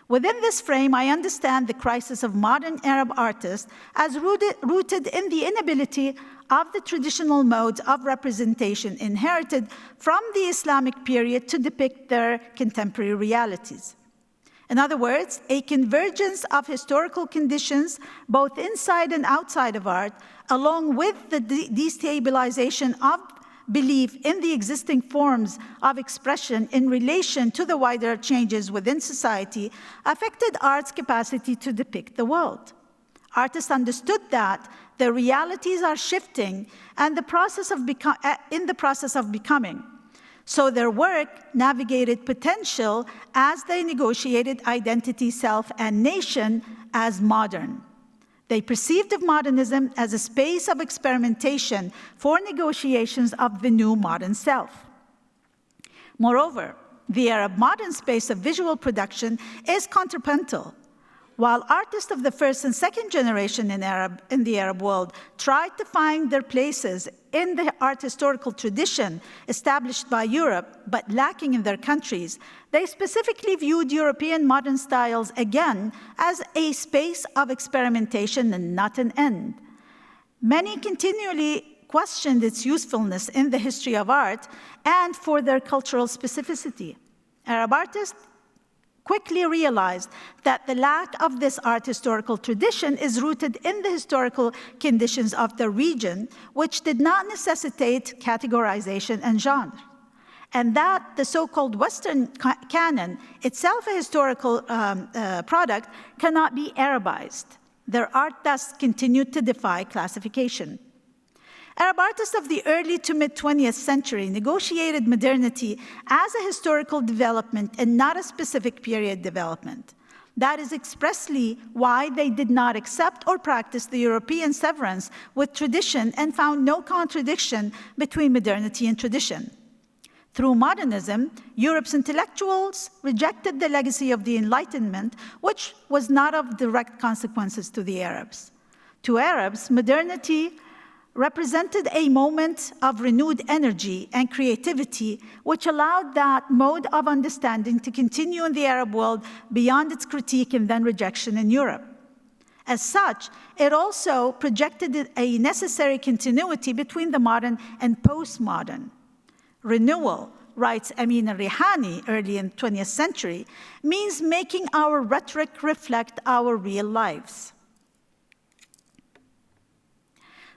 Within this frame, I understand the crisis of modern Arab artists as rooted in the inability of the traditional modes of representation inherited from the Islamic period to depict their contemporary realities. In other words, a convergence of historical conditions, both inside and outside of art, along with the destabilization of belief in the existing forms of expression in relation to the wider changes within society, affected art's capacity to depict the world. Artists understood that their realities are shifting and in the process of becoming. So their work navigated potential as they negotiated identity, self, and nation as modern. They perceived of modernism as a space of experimentation for negotiations of the new modern self. Moreover, the Arab modern space of visual production is contrapuntal. While artists of the first and second generation in the Arab world tried to find their places in the art historical tradition established by Europe, but lacking in their countries, they specifically viewed European modern styles again as a space of experimentation and not an end. Many continually questioned its usefulness in the history of art and for their cultural specificity. Arab artists quickly realized that the lack of this art historical tradition is rooted in the historical conditions of the region, which did not necessitate categorization and genre, and that the so-called Western canon, itself a historical product, cannot be Arabized. Their art thus continued to defy classification. Arab artists of the early to mid-20th century negotiated modernity as a historical development and not a specific period development. That is expressly why they did not accept or practice the European severance with tradition and found no contradiction between modernity and tradition. Through modernism, Europe's intellectuals rejected the legacy of the Enlightenment, which was not of direct consequences to the Arabs. To Arabs, modernity represented a moment of renewed energy and creativity, which allowed that mode of understanding to continue in the Arab world beyond its critique and then rejection in Europe. As such, it also projected a necessary continuity between the modern and postmodern. Renewal, writes Amin al-Rihani early in the 20th century, means making our rhetoric reflect our real lives.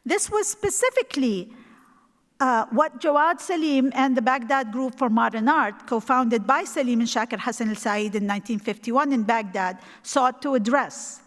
This was specifically what Jawad Salim and the Baghdad Group for Modern Art, co-founded by Salim and Shakir Hassan al-Said in 1951 in Baghdad, sought to address.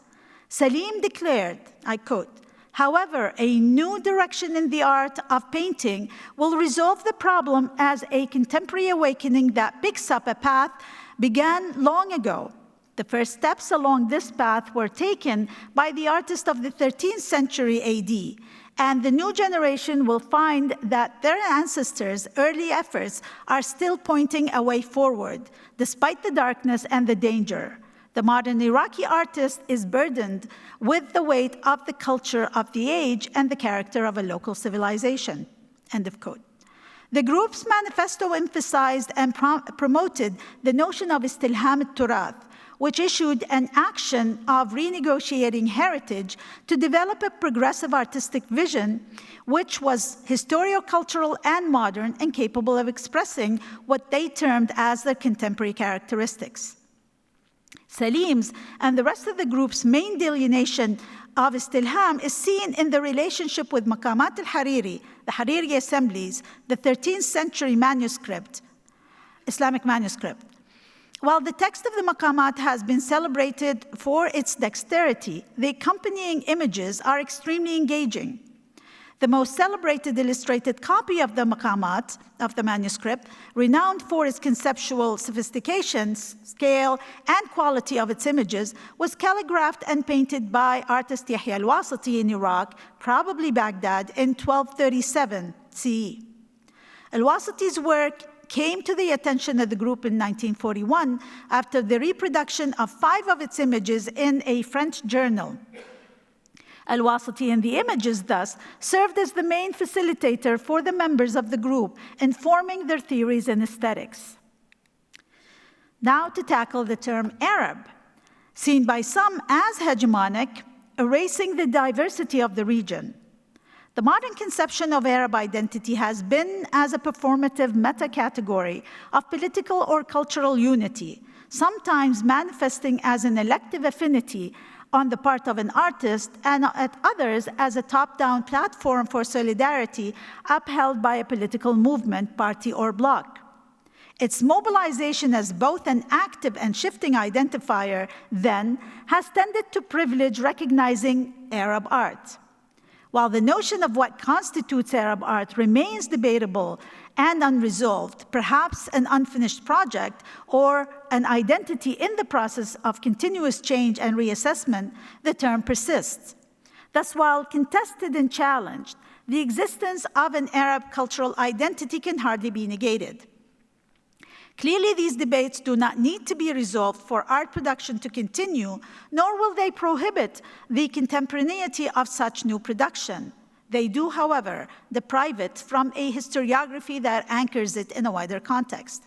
Salim declared, I quote, "However, a new direction in the art of painting will resolve the problem as a contemporary awakening that picks up a path began long ago. The first steps along this path were taken by the artists of the 13th century AD, and the new generation will find that their ancestors' early efforts are still pointing a way forward, despite the darkness and the danger. The modern Iraqi artist is burdened with the weight of the culture of the age and the character of a local civilization." End of quote. The group's manifesto emphasized and promoted the notion of istilham al-turath, which issued an action of renegotiating heritage to develop a progressive artistic vision, which was historiocultural and modern and capable of expressing what they termed as their contemporary characteristics. Salim's and the rest of the group's main delineation of istilham is seen in the relationship with Maqamat al-Hariri, the Hariri assemblies, the 13th century manuscript, Islamic manuscript. While the text of the Maqamat has been celebrated for its dexterity, the accompanying images are extremely engaging. The most celebrated illustrated copy of the Maqamat, of the manuscript, renowned for its conceptual sophistication, scale, and quality of its images, was calligraphed and painted by artist Yahya al-Wasiti in Iraq, probably Baghdad, in 1237 CE. Al-Wasiti's work came to the attention of the group in 1941 after the reproduction of 5 of its images in a French journal. Al-Wasiti and the images thus served as the main facilitator for the members of the group in forming their theories and aesthetics. Now to tackle the term Arab, seen by some as hegemonic, erasing the diversity of the region. The modern conception of Arab identity has been as a performative meta-category of political or cultural unity, sometimes manifesting as an elective affinity on the part of an artist, and at others as a top-down platform for solidarity upheld by a political movement, party, or bloc. Its mobilization as both an active and shifting identifier, then, has tended to privilege recognizing Arab art. While the notion of what constitutes Arab art remains debatable and unresolved, perhaps an unfinished project or an identity in the process of continuous change and reassessment, the term persists. Thus, while contested and challenged, the existence of an Arab cultural identity can hardly be negated. Clearly, these debates do not need to be resolved for art production to continue, nor will they prohibit the contemporaneity of such new production. They do, however, deprive it from a historiography that anchors it in a wider context.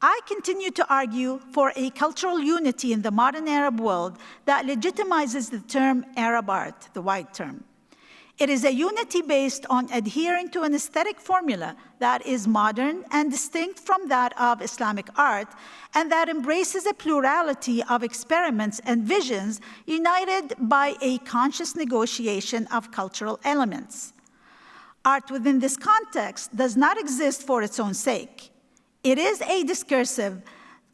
I continue to argue for a cultural unity in the modern Arab world that legitimizes the term Arab art, the wide term. It is a unity based on adhering to an aesthetic formula that is modern and distinct from that of Islamic art, and that embraces a plurality of experiments and visions united by a conscious negotiation of cultural elements. Art within this context does not exist for its own sake. It is a discursive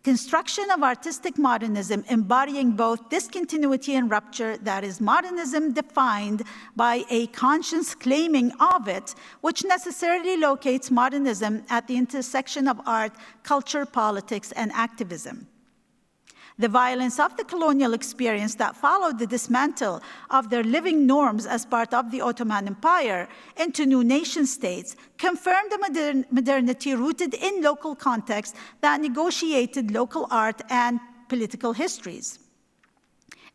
construction of artistic modernism embodying both discontinuity and rupture, that is, modernism defined by a conscience claiming of it, which necessarily locates modernism at the intersection of art, culture, politics, and activism. The violence of the colonial experience that followed the dismantle of their living norms as part of the Ottoman Empire into new nation-states confirmed a modernity rooted in local context that negotiated local art and political histories.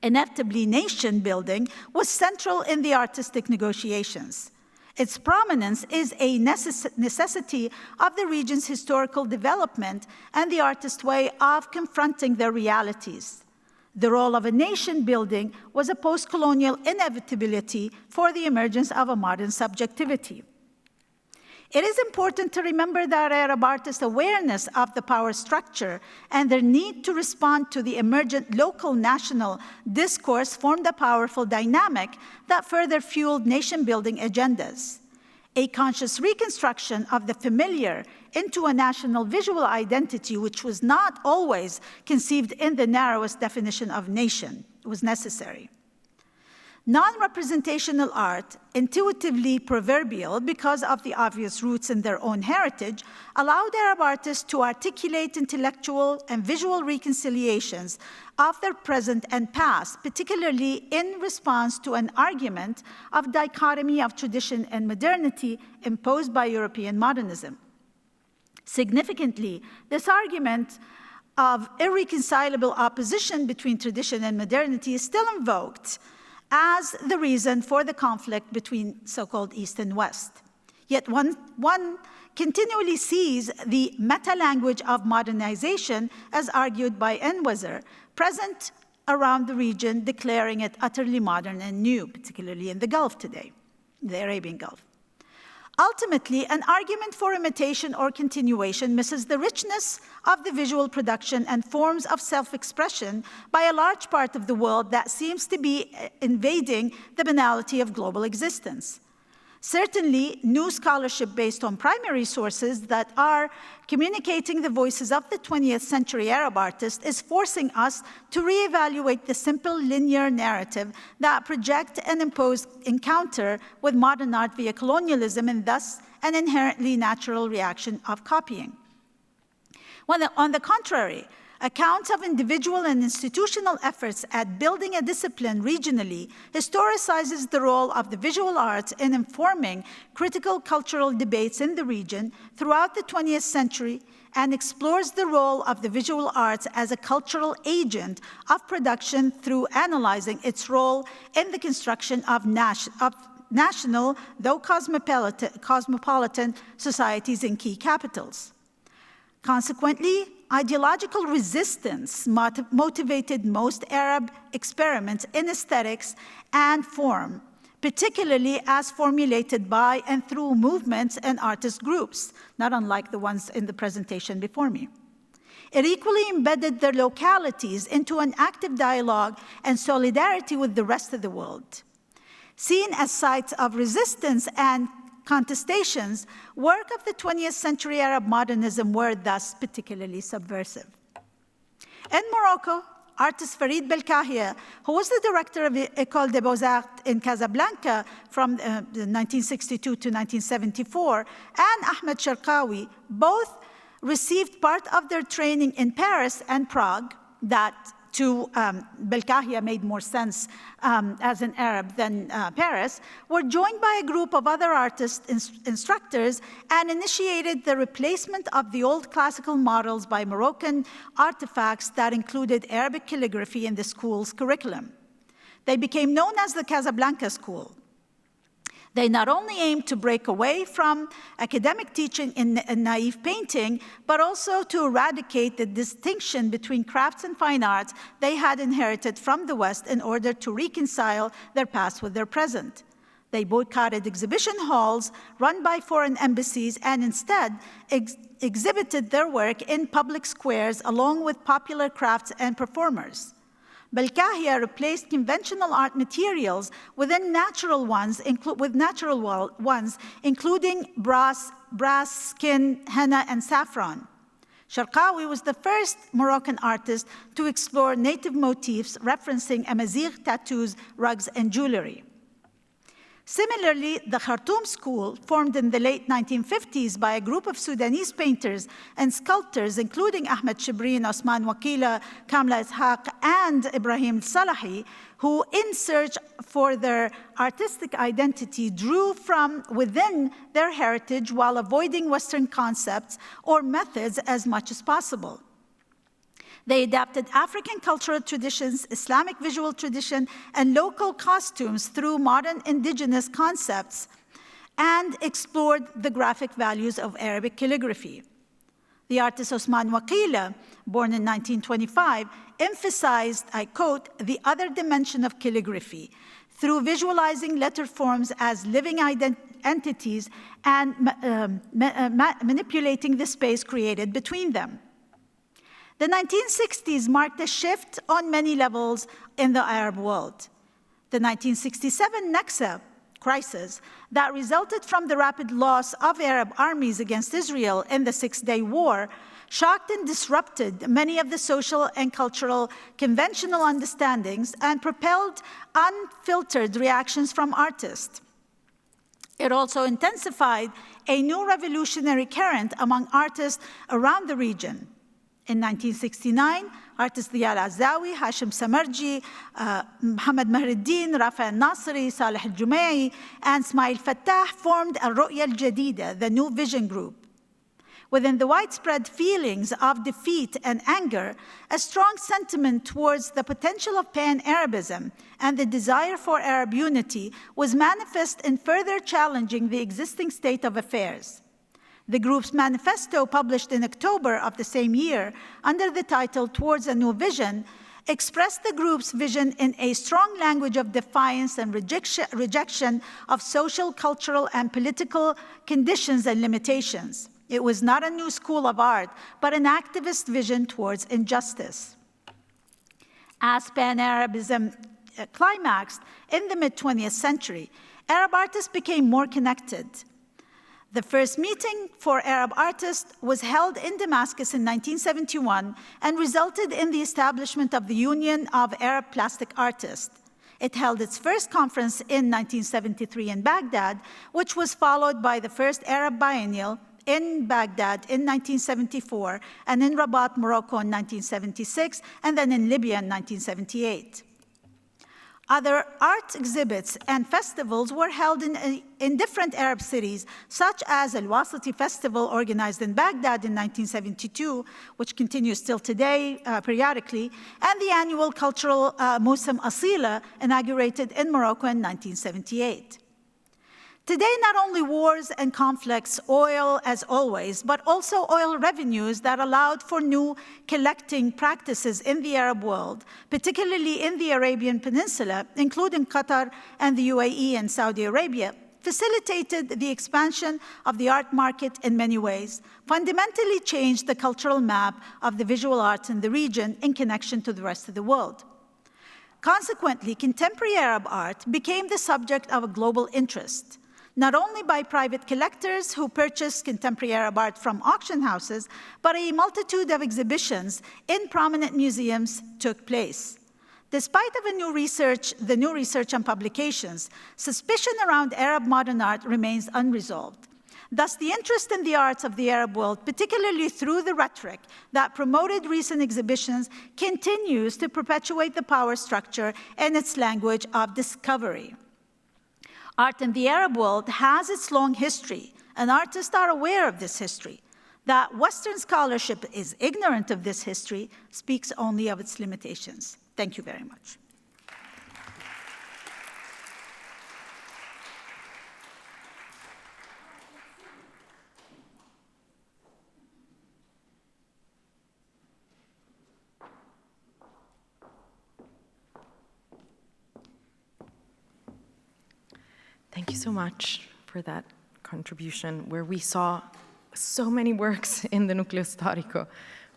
Inevitably, nation-building was central in the artistic negotiations. Its prominence is a necessity of the region's historical development and the artist's way of confronting their realities. The role of a nation building was a post-colonial inevitability for the emergence of a modern subjectivity. It is important to remember that Arab artists' awareness of the power structure and their need to respond to the emergent local national discourse formed a powerful dynamic that further fueled nation-building agendas. A conscious reconstruction of the familiar into a national visual identity, which was not always conceived in the narrowest definition of nation, was necessary. Non-representational art, intuitively proverbial because of the obvious roots in their own heritage, allowed Arab artists to articulate intellectual and visual reconciliations of their present and past, particularly in response to an argument of dichotomy of tradition and modernity imposed by European modernism. Significantly, this argument of irreconcilable opposition between tradition and modernity is still invoked as the reason for the conflict between so-called East and West. Yet one continually sees the meta-language of modernization, as argued by Enwezer, present around the region, declaring it utterly modern and new, particularly in the Gulf today, the Arabian Gulf. Ultimately, an argument for imitation or continuation misses the richness of the visual production and forms of self-expression by a large part of the world that seems to be invading the banality of global existence. Certainly, new scholarship based on primary sources that are communicating the voices of the 20th century Arab artist is forcing us to reevaluate the simple linear narrative that project and impose encounter with modern art via colonialism and thus an inherently natural reaction of copying. On the contrary, accounts of individual and institutional efforts at building a discipline regionally historicizes the role of the visual arts in informing critical cultural debates in the region throughout the 20th century and explores the role of the visual arts as a cultural agent of production through analyzing its role in the construction of national, though cosmopolitan societies in key capitals. Consequently, ideological resistance motivated most Arab experiments in aesthetics and form, particularly as formulated by and through movements and artist groups, not unlike the ones in the presentation before me. It equally embedded their localities into an active dialogue and solidarity with the rest of the world. Seen as sites of resistance and contestations, work of the 20th century Arab modernism were thus particularly subversive. In Morocco, artist Farid Belkahia, who was the director of the École des Beaux-Arts in Casablanca from 1962 to 1974, and Ahmed Sharqawi, both received part of their training in Paris and Prague. That to Belkahia made more sense as an Arab than Paris, were joined by a group of other artist instructors and initiated the replacement of the old classical models by Moroccan artifacts that included Arabic calligraphy in the school's curriculum. They became known as the Casablanca School. They not only aimed to break away from academic teaching in naive painting, but also to eradicate the distinction between crafts and fine arts they had inherited from the West in order to reconcile their past with their present. They boycotted exhibition halls run by foreign embassies and instead exhibited their work in public squares along with popular crafts and performers. Belkahia replaced conventional art materials with natural ones, including brass, skin, henna, and saffron. Sharqawi was the first Moroccan artist to explore native motifs referencing Amazigh tattoos, rugs, and jewelry. Similarly, the Khartoum School, formed in the late 1950s by a group of Sudanese painters and sculptors, including Ahmed Shibreen, Osman Wakila, Kamla Ishaq, and Ibrahim Salahi, who, in search for their artistic identity, drew from within their heritage while avoiding Western concepts or methods as much as possible. They adapted African cultural traditions, Islamic visual tradition, and local costumes through modern indigenous concepts and explored the graphic values of Arabic calligraphy. The artist Osman Wakila, born in 1925, emphasized, I quote, the other dimension of calligraphy through visualizing letter forms as living entities and manipulating the space created between them. The 1960s marked a shift on many levels in the Arab world. The 1967 Nakba crisis that resulted from the rapid loss of Arab armies against Israel in the Six-Day War shocked and disrupted many of the social and cultural conventional understandings and propelled unfiltered reactions from artists. It also intensified a new revolutionary current among artists around the region. In 1969, artists Diyal Azawi, Hashim Samarji, Mohammad Mahruddin, Rafa al-Nasri, Saleh al-Jumai, and Ismail Fattah formed Al-Ru'ya al-Jadida, the New Vision Group. Within the widespread feelings of defeat and anger, a strong sentiment towards the potential of pan-Arabism and the desire for Arab unity was manifest in further challenging the existing state of affairs. The group's manifesto, published in October of the same year under the title Towards a New Vision, expressed the group's vision in a strong language of defiance and rejection of social, cultural, and political conditions and limitations. It was not a new school of art, but an activist vision towards injustice. As Pan-Arabism climaxed in the mid-20th century, Arab artists became more connected. The first meeting for Arab artists was held in Damascus in 1971 and resulted in the establishment of the Union of Arab Plastic Artists. It held its first conference in 1973 in Baghdad, which was followed by the first Arab Biennial in Baghdad in 1974, and in Rabat, Morocco in 1976, and then in Libya in 1978. Other art exhibits and festivals were held in different Arab cities, such as Al-Wasiti Festival, organized in Baghdad in 1972, which continues still today periodically, and the annual cultural Musam Asila, inaugurated in Morocco in 1978. Today, not only wars and conflicts, oil as always, but also oil revenues that allowed for new collecting practices in the Arab world, particularly in the Arabian Peninsula, including Qatar and the UAE and Saudi Arabia, facilitated the expansion of the art market in many ways, fundamentally changed the cultural map of the visual arts in the region in connection to the rest of the world. Consequently, contemporary Arab art became the subject of a global interest, not only by private collectors who purchased contemporary Arab art from auction houses, but a multitude of exhibitions in prominent museums took place. Despite the new research and publications, suspicion around Arab modern art remains unresolved. Thus, the interest in the arts of the Arab world, particularly through the rhetoric that promoted recent exhibitions, continues to perpetuate the power structure and its language of discovery. Art in the Arab world has its long history, and artists are aware of this history. That Western scholarship is ignorant of this history speaks only of its limitations. Thank you very much. Thank you so much for that contribution, where we saw so many works in the Nucleo Storico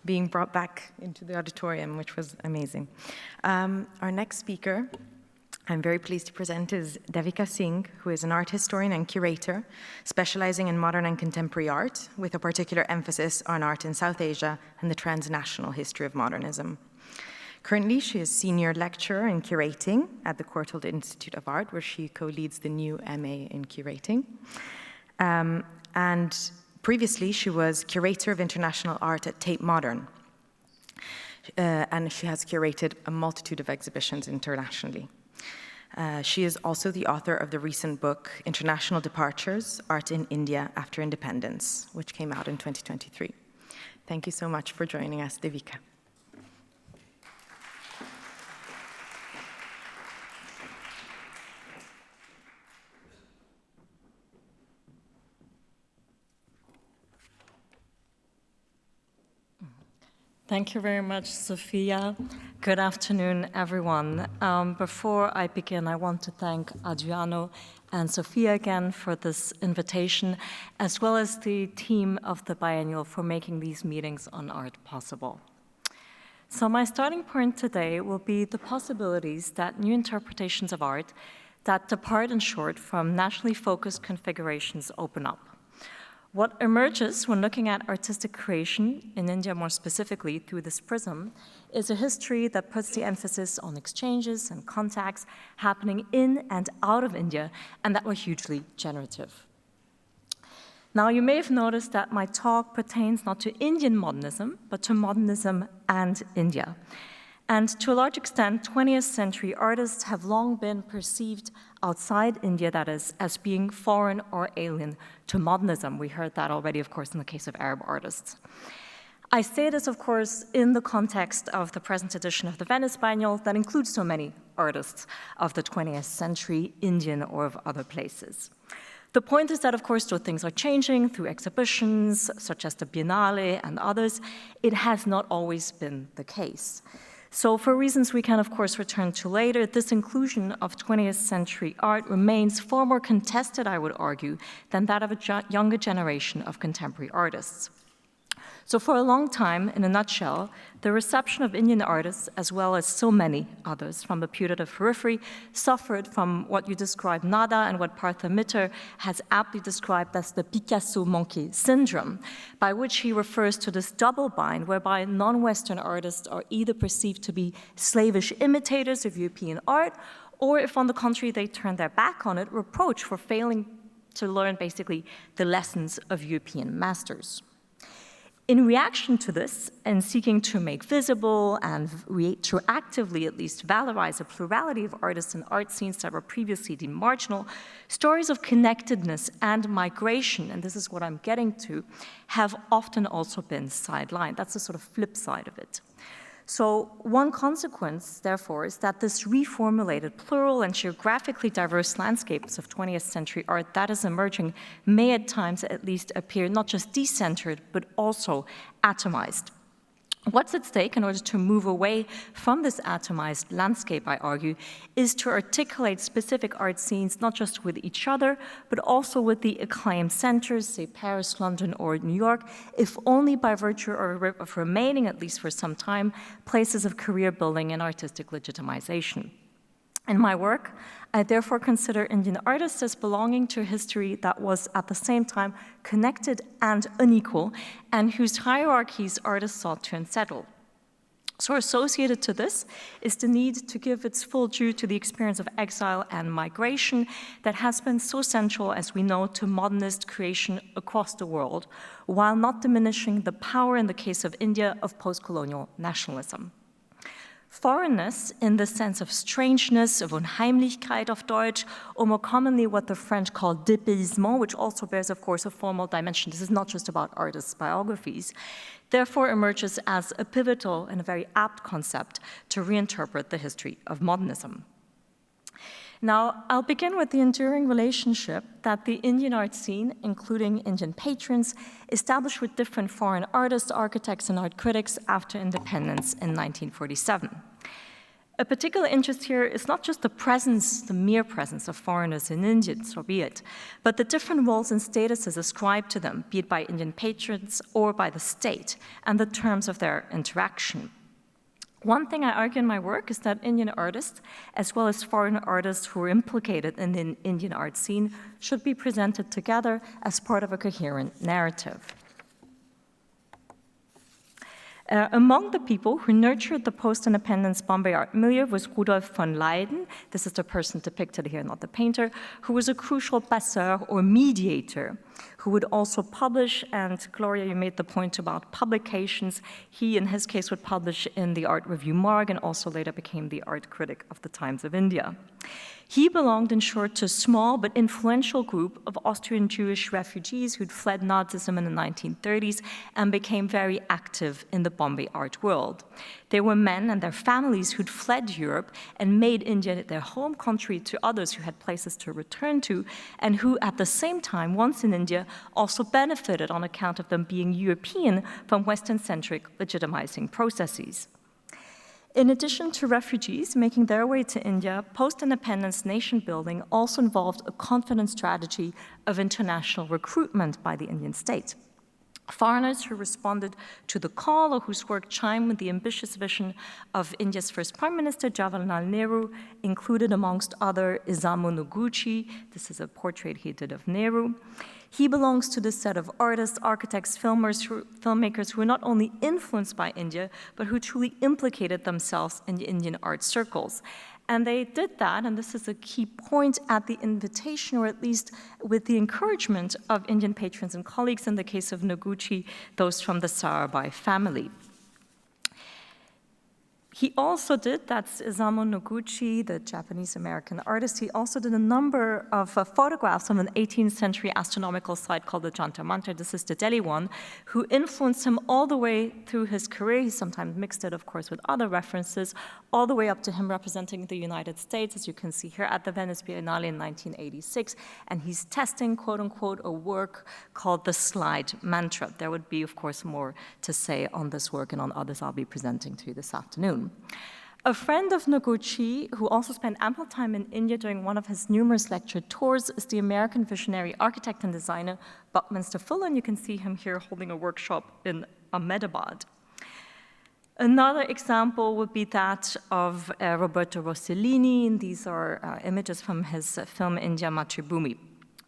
being brought back into the auditorium, which was amazing. Our next speaker, I'm very pleased to present, is Devika Singh, who is an art historian and curator, specializing in modern and contemporary art, with a particular emphasis on art in South Asia and the transnational history of modernism. Currently, she is senior lecturer in curating at the Courtauld Institute of Art, where she co-leads the new MA in curating. And previously, she was curator of international art at Tate Modern. And she has curated a multitude of exhibitions internationally. She is also the author of the recent book, International Departures, Art in India After Independence, which came out in 2023. Thank you so much for joining us, Devika. Thank you very much, Sophia. Good afternoon, everyone. Before I begin, I want to thank Adriano and Sophia again for this invitation, as well as the team of the biennial for making these meetings on art possible. So my starting point today will be the possibilities that new interpretations of art that depart, in short, from nationally focused configurations open up. What emerges when looking at artistic creation, in India more specifically through this prism, is a history that puts the emphasis on exchanges and contacts happening in and out of India, and that were hugely generative. Now, you may have noticed that my talk pertains not to Indian modernism, but to modernism and India. And to a large extent, 20th century artists have long been perceived outside India, that is, as being foreign or alien to modernism. We heard that already, of course, in the case of Arab artists. I say this, of course, in the context of the present edition of the Venice Biennial that includes so many artists of the 20th century, Indian or of other places. The point is that, of course, though things are changing through exhibitions, such as the Biennale and others, it has not always been the case. So for reasons we can, of course, return to later, this inclusion of 20th century art remains far more contested, I would argue, than that of a younger generation of contemporary artists. So for a long time, in a nutshell, the reception of Indian artists, as well as so many others from the putative periphery, suffered from what you describe Nada and what Partha Mitter has aptly described as the Picasso monkey syndrome, by which he refers to this double bind whereby non-Western artists are either perceived to be slavish imitators of European art, or if on the contrary they turn their back on it, reproached for failing to learn basically the lessons of European masters. In reaction to this, and seeking to make visible and retroactively at least valorize a plurality of artists and art scenes that were previously deemed marginal, stories of connectedness and migration, and this is what I'm getting to, have often also been sidelined. That's the sort of flip side of it. So one consequence, therefore, is that this reformulated, plural and geographically diverse landscapes of 20th century art that is emerging may at times at least appear not just decentered, but also atomized. What's at stake in order to move away from this atomized landscape, I argue, is to articulate specific art scenes not just with each other, but also with the acclaimed centers, say Paris, London, or New York, if only by virtue of remaining, at least for some time, places of career building and artistic legitimization. In my work, I therefore consider Indian artists as belonging to a history that was at the same time connected and unequal, and whose hierarchies artists sought to unsettle. So associated to this is the need to give its full due to the experience of exile and migration that has been so central, as we know, to modernist creation across the world, while not diminishing the power, in the case of India, of post-colonial nationalism. Foreignness, in the sense of strangeness, of Unheimlichkeit auf Deutsch, or more commonly what the French call dépaysement, which also bears, of course, a formal dimension. This is not just about artists' biographies. Therefore emerges as a pivotal and a very apt concept to reinterpret the history of modernism. Now, I'll begin with the enduring relationship that the Indian art scene, including Indian patrons, established with different foreign artists, architects, and art critics after independence in 1947. A particular interest here is not just the presence, the mere presence of foreigners in India, so be it, but the different roles and statuses ascribed to them, be it by Indian patrons or by the state, and the terms of their interaction. One thing I argue in my work is that Indian artists, as well as foreign artists who are implicated in the Indian art scene, should be presented together as part of a coherent narrative. Among the people who nurtured the post-independence Bombay art milieu was Rudolf von Leyden. This is the person depicted here, not the painter, who was a crucial passeur or mediator, who would also publish, and Gloria, you made the point about publications. He, in his case, would publish in the Art Review Marg and also later became the art critic of the Times of India. He belonged, in short, to a small but influential group of Austrian Jewish refugees who'd fled Nazism in the 1930s and became very active in the Bombay art world. They were men and their families who'd fled Europe and made India their home country to others who had places to return to, and who, at the same time, once in India, also benefited on account of them being European from Western-centric legitimizing processes. In addition to refugees making their way to India, post-independence nation building also involved a confident strategy of international recruitment by the Indian state. Foreigners who responded to the call or whose work chimed with the ambitious vision of India's first Prime Minister, Jawaharlal Nehru, included amongst other Isamu Noguchi. This is a portrait he did of Nehru. He belongs to the set of artists, architects, filmmakers who were not only influenced by India, but who truly implicated themselves in the Indian art circles. And they did that, and this is a key point, at the invitation, or at least with the encouragement of Indian patrons and colleagues, in the case of Noguchi, those from the Sarabhai family. He also did, that's Isamu Noguchi, the Japanese-American artist, he also did a number of photographs of an 18th century astronomical site called the Jantar Mantar, this is the Delhi one, who influenced him all the way through his career. He sometimes mixed it, of course, with other references, all the way up to him representing the United States, as you can see here, at the Venice Biennale in 1986, and he's testing, quote-unquote, a work called the Slide Mantra. There would be, of course, more to say on this work and on others I'll be presenting to you this afternoon. A friend of Noguchi, who also spent ample time in India during one of his numerous lecture tours, is the American visionary architect and designer Buckminster Fuller, and you can see him here holding a workshop in Ahmedabad. Another example would be that of Roberto Rossellini, and these are images from his film India Mathrubhumi,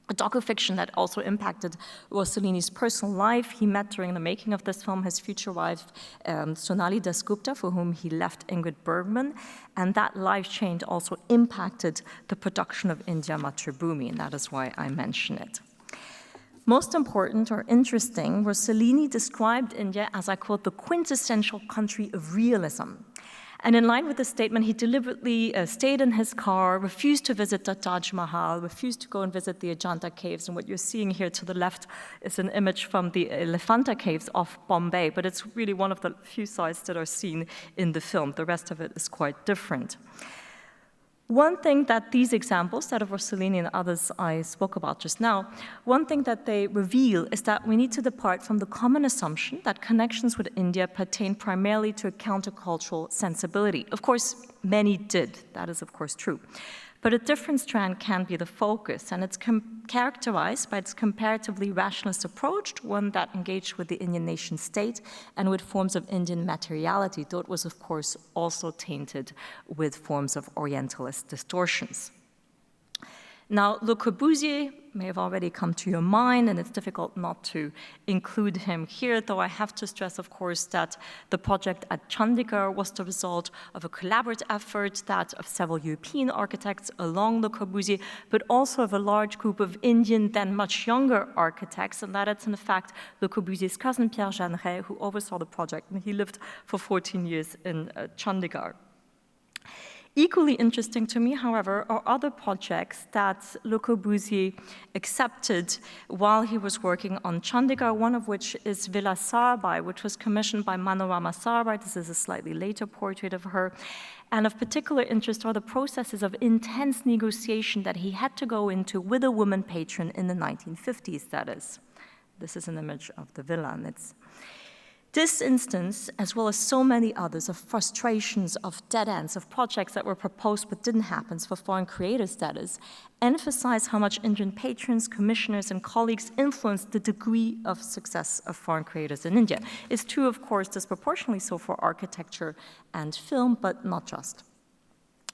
a docufiction that also impacted Rossellini's personal life. He met during the making of this film his future wife, Sonali Dasgupta, for whom he left Ingrid Bergman, and that life change also impacted the production of India Mathrubhumi, and that is why I mention it. Most important or interesting, Rossellini described India as, I quote, the quintessential country of realism. And in line with the statement, he deliberately stayed in his car, refused to visit the Taj Mahal, refused to go and visit the Ajanta caves. And what you're seeing here to the left is an image from the Elephanta caves off Bombay, but it's really one of the few sites that are seen in the film. The rest of it is quite different. One thing that these examples, that of Rossellini and others I spoke about just now, one thing that they reveal is that we need to depart from the common assumption that connections with India pertain primarily to a countercultural sensibility. Of course, many did. That is, of course, true. But a different strand can be the focus, and it's characterized by its comparatively rationalist approach, one that engaged with the Indian nation state and with forms of Indian materiality, though it was, of course, also tainted with forms of Orientalist distortions. Now, Le Corbusier may have already come to your mind, and it's difficult not to include him here, though I have to stress, of course, that the project at Chandigarh was the result of a collaborative effort, that of several European architects along Le Corbusier, but also of a large group of Indian, then much younger architects, and that it's in fact Le Corbusier's cousin Pierre Jeanneret who oversaw the project, and he lived for 14 years in Chandigarh. Equally interesting to me, however, are other projects that Le Corbusier accepted while he was working on Chandigarh, one of which is Villa Sarbai, which was commissioned by Manorama Sarbai. This is a slightly later portrait of her. And of particular interest are the processes of intense negotiation that he had to go into with a woman patron in the 1950s, that is. This is an image of the villa, and it's this instance, as well as so many others of frustrations, of dead ends, of projects that were proposed but didn't happen for foreign creators, that is, emphasize how much Indian patrons, commissioners, and colleagues influenced the degree of success of foreign creators in India. It's true, of course, disproportionately so for architecture and film, but not just.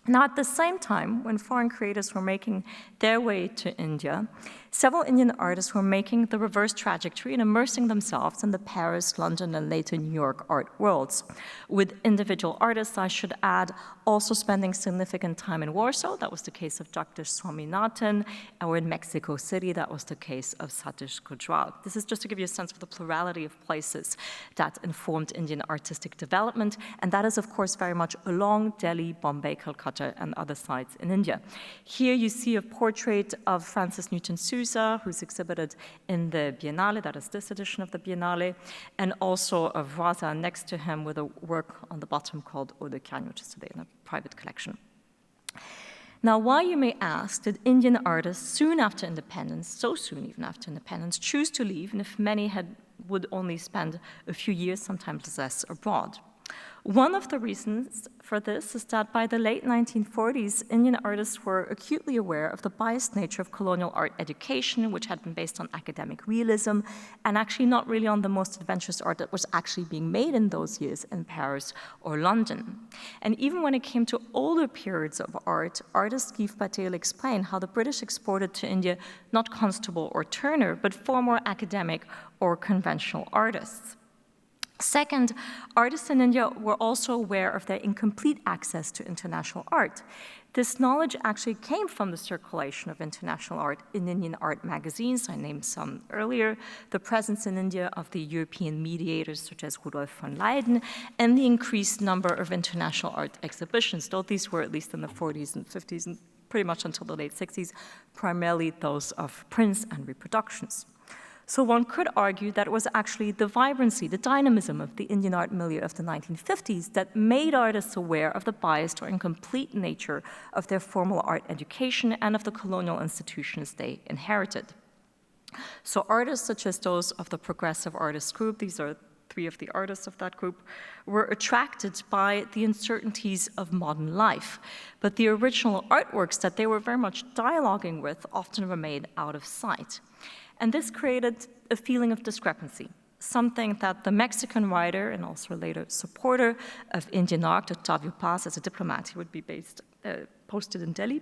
Now, at the same time, when foreign creators were making their way to India, several Indian artists were making the reverse trajectory and immersing themselves in the Paris, London, and later New York art worlds. With individual artists, I should add, also spending significant time in Warsaw. That was the case of Jagdish Swaminathan, or in Mexico City, that was the case of Satish Gujral. This is just to give you a sense of the plurality of places that informed Indian artistic development, and that is, of course, very much along Delhi, Bombay, Calcutta, and other sites in India. Here you see a portrait of Francis Newton Sousa, who's exhibited in the Biennale, that is this edition of the Biennale, and also of Raza next to him with a work on the bottom called Eau de Cagnes, which is today in a private collection. Now, why, you may ask, did Indian artists soon after independence, so soon even after independence, choose to leave, and if many would only spend a few years, sometimes less, abroad? One of the reasons for this is that by the late 1940s, Indian artists were acutely aware of the biased nature of colonial art education, which had been based on academic realism, and actually not really on the most adventurous art that was actually being made in those years in Paris or London. And even when it came to older periods of art, artist Guy Patel explained how the British exported to India not Constable or Turner, but far more academic or conventional artists. Second, artists in India were also aware of their incomplete access to international art. This knowledge actually came from the circulation of international art in Indian art magazines. I named some earlier, the presence in India of the European mediators such as Rudolf von Leyden, and the increased number of international art exhibitions, though these were, at least in the 40s and 50s and pretty much until the late 60s, primarily those of prints and reproductions. So one could argue that it was actually the vibrancy, the dynamism of the Indian art milieu of the 1950s that made artists aware of the biased or incomplete nature of their formal art education and of the colonial institutions they inherited. So artists such as those of the Progressive Artists group, these are three of the artists of that group, were attracted by the uncertainties of modern life. But the original artworks that they were very much dialoguing with often remained out of sight. And this created a feeling of discrepancy, something that the Mexican writer and also later supporter of Indian art, Octavio Paz, as a diplomat, he would be posted in Delhi,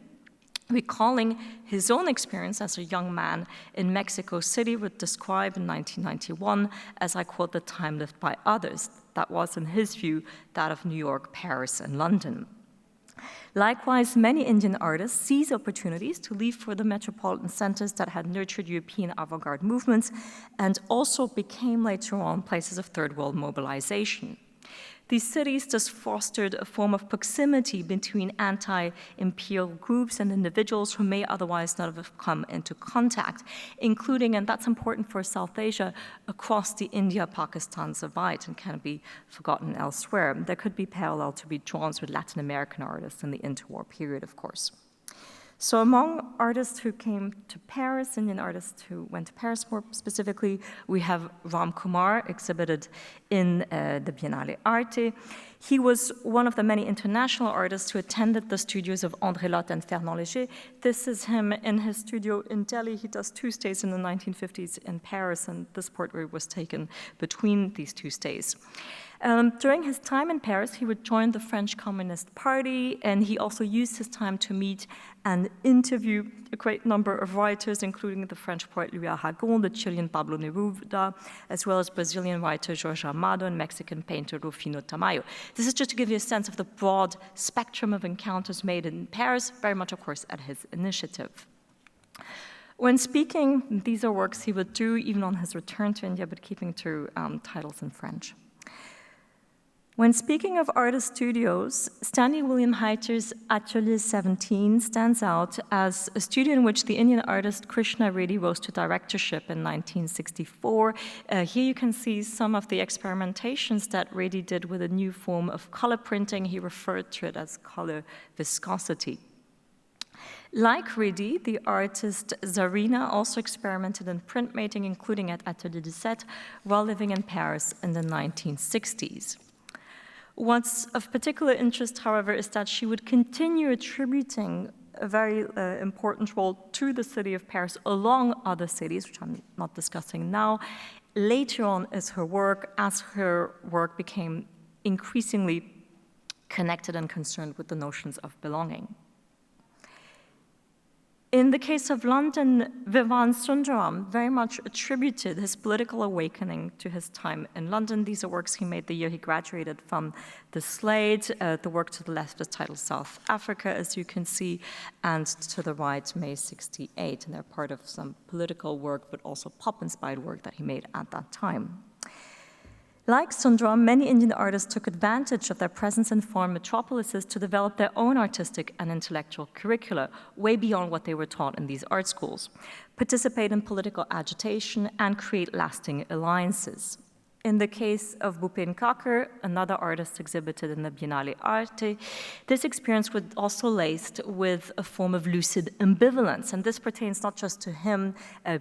recalling his own experience as a young man in Mexico City, would describe in 1991 as, I quote, the time lived by others. That was, in his view, that of New York, Paris, and London. Likewise, many Indian artists seized opportunities to leave for the metropolitan centers that had nurtured European avant-garde movements and also became later on places of third world mobilization. These cities just fostered a form of proximity between anti-imperial groups and individuals who may otherwise not have come into contact, including, and that's important for South Asia, across the India-Pakistan divide and can't be forgotten elsewhere. There could be parallel to be drawn with Latin American artists in the interwar period, of course. So among artists who came to Paris, Indian artists who went to Paris more specifically, we have Ram Kumar, exhibited in the Biennale Arte. He was one of the many international artists who attended the studios of André Lotte and Fernand Léger. This is him in his studio in Delhi. He does 2 stays in the 1950s in Paris, and this portrait was taken between these 2 stays. During his time in Paris, he would join the French Communist Party, and he also used his time to meet and interview a great number of writers, including the French poet Louis Aragon, the Chilean Pablo Neruda, as well as Brazilian writer Jorge Amado and Mexican painter Rufino Tamayo. This is just to give you a sense of the broad spectrum of encounters made in Paris, very much, of course, at his initiative. When speaking, these are works he would do even on his return to India, but keeping to titles in French. When speaking of artist studios, Stanley William Hayter's Atelier 17 stands out as a studio in which the Indian artist Krishna Reddy rose to directorship in 1964. Here you can see some of the experimentations that Reddy did with a new form of color printing. He referred to it as color viscosity. Like Reddy, the artist Zarina also experimented in printmaking, including at Atelier 17, while living in Paris in the 1960s. What's of particular interest, however, is that she would continue attributing a very important role to the city of Paris along other cities, which I'm not discussing now, later on as her work became increasingly connected and concerned with the notions of belonging. In the case of London, Vivan Sundaram very much attributed his political awakening to his time in London. These are works he made the year he graduated from the Slade. The work to the left is titled South Africa, as you can see, and to the right, May 68. And they're part of some political work, but also pop-inspired work that he made at that time. Like Sundaram, many Indian artists took advantage of their presence in foreign metropolises to develop their own artistic and intellectual curricula, way beyond what they were taught in these art schools, participate in political agitation, and create lasting alliances. In the case of Bhupen Kakar, another artist exhibited in the Biennale Arte, this experience was also laced with a form of lucid ambivalence, and this pertains not just to him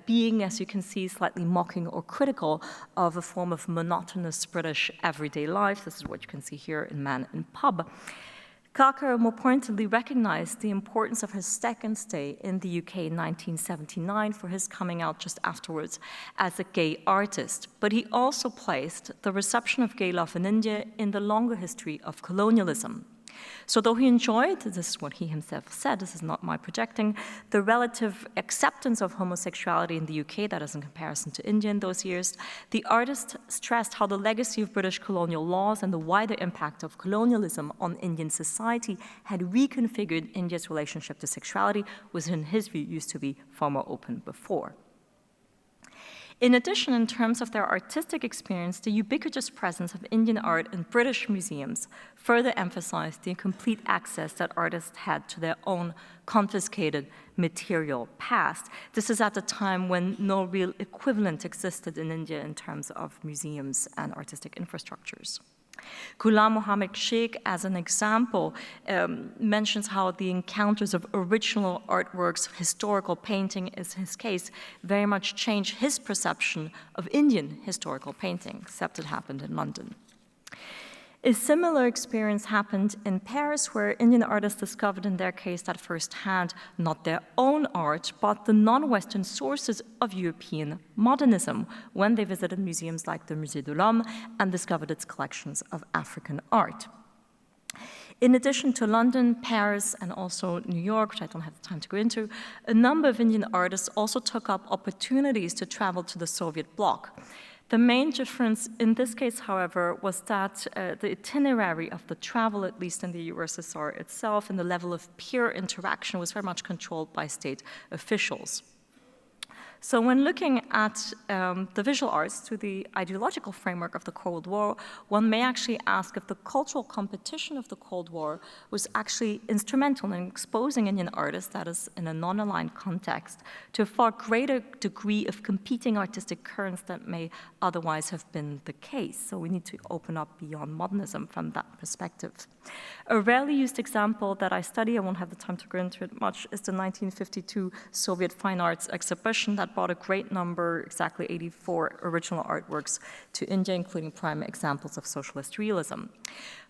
being, as you can see, slightly mocking or critical of a form of monotonous British everyday life. This is what you can see here in Man in Pub. Kakar more pointedly recognized the importance of his second stay in the UK in 1979 for his coming out just afterwards as a gay artist. But he also placed the reception of gay love in India in the longer history of colonialism. So though he enjoyed, this is what he himself said, this is not my projecting, the relative acceptance of homosexuality in the UK, that is in comparison to India in those years, the artist stressed how the legacy of British colonial laws and the wider impact of colonialism on Indian society had reconfigured India's relationship to sexuality, which in his view used to be far more open before. In addition, in terms of their artistic experience, the ubiquitous presence of Indian art in British museums further emphasized the complete access that artists had to their own confiscated material past. This is at a time when no real equivalent existed in India in terms of museums and artistic infrastructures. Ghulam Mohammed Sheikh, as an example, mentions how the encounters of original artworks, historical painting is his case, very much changed his perception of Indian historical painting, except it happened in London. A similar experience happened in Paris, where Indian artists discovered in their case at first hand not their own art, but the non-Western sources of European modernism when they visited museums like the Musée de l'Homme and discovered its collections of African art. In addition to London, Paris, and also New York, which I don't have time to go into, a number of Indian artists also took up opportunities to travel to the Soviet bloc. The main difference in this case, however, was that the itinerary of the travel, at least in the USSR itself, and the level of peer interaction was very much controlled by state officials. So when looking at the visual arts through the ideological framework of the Cold War, one may actually ask if the cultural competition of the Cold War was actually instrumental in exposing Indian artists, that is in a non-aligned context, to a far greater degree of competing artistic currents than may otherwise have been the case. So we need to open up beyond modernism from that perspective. A rarely used example that I study, I won't have the time to go into it much, is the 1952 Soviet Fine Arts exhibition that brought a great number, exactly 84 original artworks to India, including prime examples of socialist realism.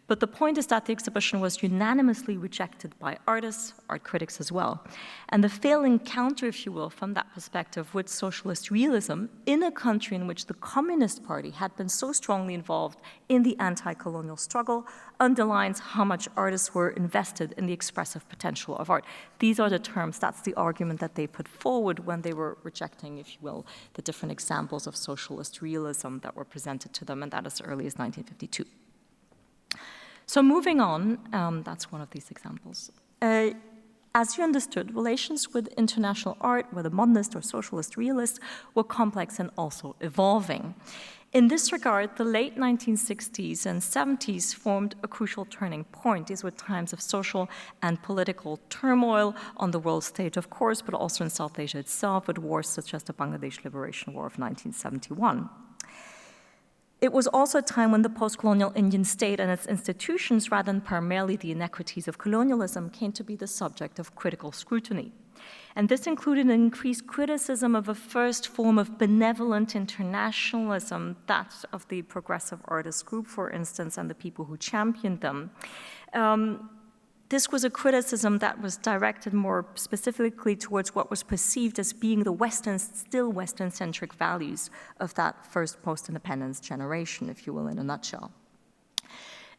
But the point is that the exhibition was unanimously rejected by artists, art critics as well. And the failing counter, if you will, from that perspective with socialist realism in a country in which the Communist Party had been so strongly involved in the anti-colonial struggle underlines how much artists were invested in the expressive potential of art. These are the terms, that's the argument that they put forward when they were rejecting, if you will, the different examples of socialist realism that were presented to them, and that as early as 1952. So moving on, that's one of these examples. As you understood, relations with international art, whether modernist or socialist realist, were complex and also evolving. In this regard, the late 1960s and 70s formed a crucial turning point. These were times of social and political turmoil on the world stage, of course, but also in South Asia itself, with wars such as the Bangladesh Liberation War of 1971. It was also a time when the post-colonial Indian state and its institutions, rather than primarily the inequities of colonialism, came to be the subject of critical scrutiny. And this included an increased criticism of a first form of benevolent internationalism, that of the progressive artist group, for instance, and the people who championed them. This was a criticism that was directed more specifically towards what was perceived as being the Western, still Western-centric values of that first post-independence generation, if you will, in a nutshell.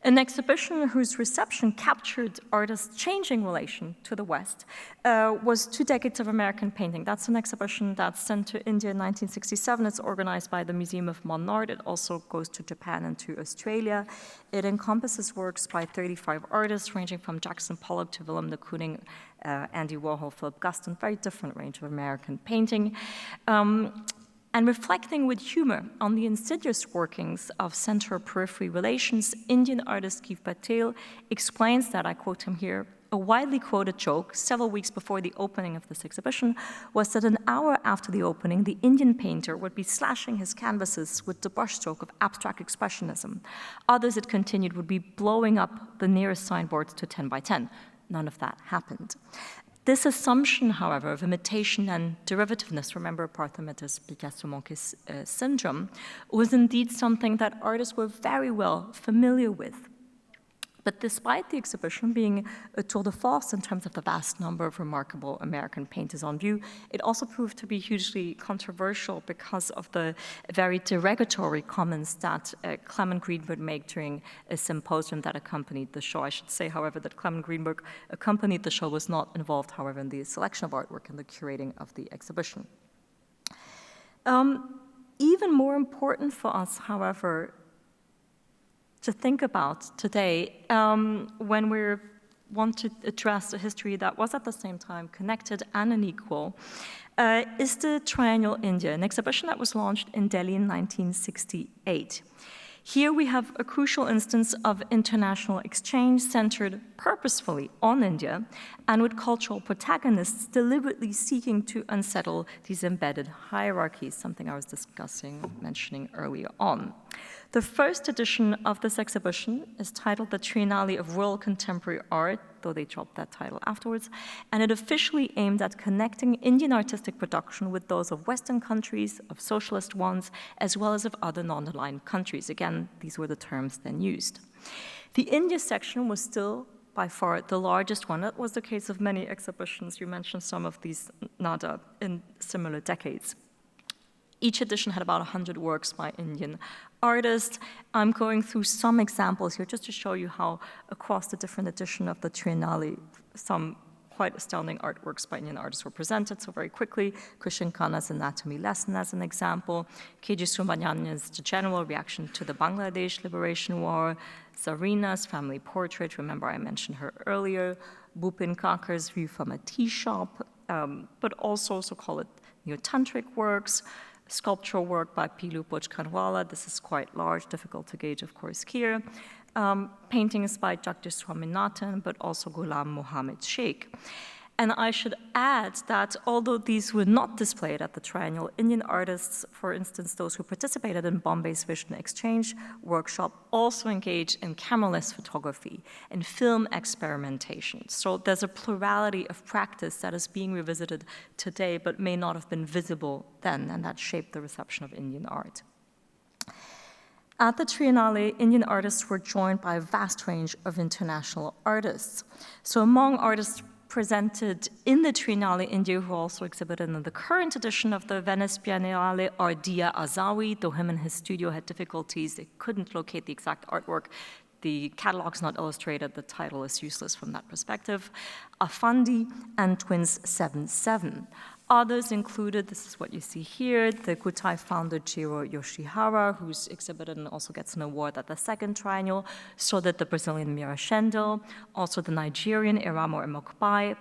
An exhibition whose reception captured artists' changing relation to the West was 2 Decades of American Painting. That's an exhibition that's sent to India in 1967. It's organized by the Museum of Modern Art. It also goes to Japan and to Australia. It encompasses works by 35 artists, ranging from Jackson Pollock to Willem de Kooning, Andy Warhol, Philip Guston, very different range of American painting. And reflecting with humor on the insidious workings of center-periphery relations, Indian artist Keith Patel explains that, I quote him here, a widely quoted joke several weeks before the opening of this exhibition was that an hour after the opening, the Indian painter would be slashing his canvases with the brushstroke of abstract expressionism. Others, it continued, would be blowing up the nearest signboards to 10 by 10. None of that happened. This assumption, however, of imitation and derivativeness, remember Parthenius Picasso-Monkey's syndrome, was indeed something that artists were very well familiar with. But despite the exhibition being a tour de force in terms of the vast number of remarkable American painters on view, it also proved to be hugely controversial because of the very derogatory comments that Clement Greenberg made during a symposium that accompanied the show. I should say, however, that Clement Greenberg accompanied the show, was not involved, however, in the selection of artwork and the curating of the exhibition. Even more important for us, however, to think about today when we want to address a history that was at the same time connected and unequal is the Triennial India, an exhibition that was launched in Delhi in 1968. Here we have a crucial instance of international exchange centered purposefully on India and with cultural protagonists deliberately seeking to unsettle these embedded hierarchies, something I was mentioning earlier on. The first edition of this exhibition is titled the Triennale of World Contemporary Art, though they dropped that title afterwards, and it officially aimed at connecting Indian artistic production with those of Western countries, of socialist ones, as well as of other non-aligned countries. Again, these were the terms then used. The India section was still by far the largest one. That was the case of many exhibitions. You mentioned some of these, Nada, in similar decades. Each edition had about 100 works by Indian artists. I'm going through some examples here just to show you how across the different editions of the Triennale, some quite astounding artworks by Indian artists were presented. So very quickly, Krishan Khanna's Anatomy Lesson as an example, K.G. Subramanian's The General Reaction to the Bangladesh Liberation War, Zarina's Family Portrait, remember I mentioned her earlier, Bhupin Kakar's View from a Tea Shop, but also call it neo-tantric works, sculptural work by Pilu Bojkanwala. This is quite large, difficult to gauge, of course, here. Paintings by Jagdish Swaminathan, but also Ghulam Mohammed Sheikh. And I should add that although these were not displayed at the triennial, Indian artists, for instance, those who participated in Bombay's Vision Exchange workshop, also engaged in cameraless photography and film experimentation. So there's a plurality of practice that is being revisited today, but may not have been visible then, and that shaped the reception of Indian art. At the Triennale, Indian artists were joined by a vast range of international artists. So among artists presented in the Triennale India, who also exhibited in the current edition of the Venice Biennale, are Dia Azawi. Though him and his studio had difficulties, they couldn't locate the exact artwork. The catalog's not illustrated, the title is useless from that perspective. Afandi and Twins 77. Others included, this is what you see here, the Kutai founder Jiro Yoshihara, who's exhibited and also gets an award at the second triennial, so did the Brazilian Mira Shendo, also the Nigerian Iramo Emokpai.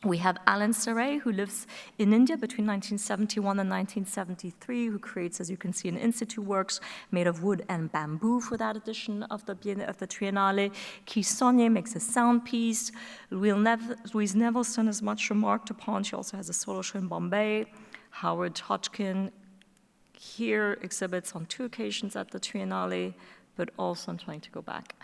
We have Alan Saray, who lives in India between 1971 and 1973, who creates, as you can see, in institute works made of wood and bamboo for that edition of the Triennale. Keith Sonye makes a sound piece. Louise Nevelson is much remarked upon. She also has a solo show in Bombay. Howard Hodgkin here exhibits on 2 occasions at the Triennale, but also, I'm trying to go back,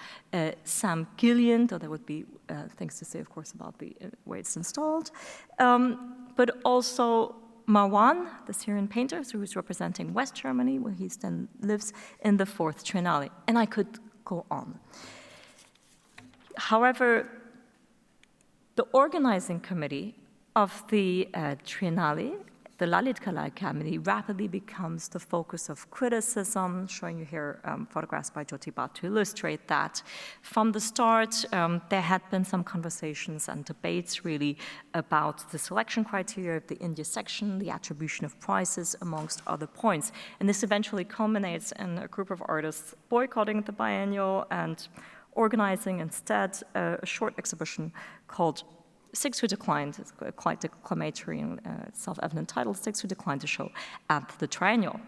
Sam Gillian, though there would be things to say, of course, about the way it's installed, but also Marwan, the Syrian painter, who's representing West Germany, where he then lives in the 4th Triennale. And I could go on. However, the organizing committee of the Triennale, the Lalit Kala Academy, rapidly becomes the focus of criticism, showing you here photographs by Jyoti Bhatt to illustrate that. From the start, there had been some conversations and debates really about the selection criteria of the India section, the attribution of prizes, amongst other points. And this eventually culminates in a group of artists boycotting the biennial and organizing instead a short exhibition called Six Who Declined. It's quite declamatory and self-evident title, Six Who Declined to show at the triennial.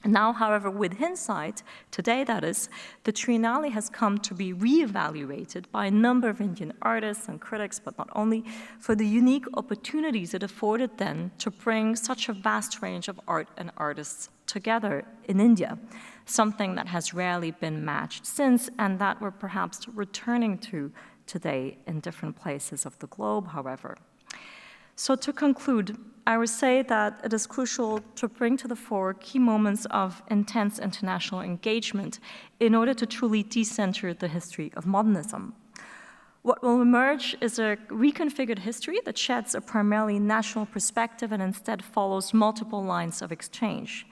Now, however, with hindsight, today that is, the Triennale has come to be re-evaluated by a number of Indian artists and critics, but not only, for the unique opportunities it afforded then to bring such a vast range of art and artists together in India, something that has rarely been matched since, and that we're perhaps returning to today in different places of the globe, however. So to conclude, I would say that it is crucial to bring to the fore key moments of intense international engagement in order to truly decenter the history of modernism. What will emerge is a reconfigured history that sheds a primarily national perspective and instead follows multiple lines of exchange.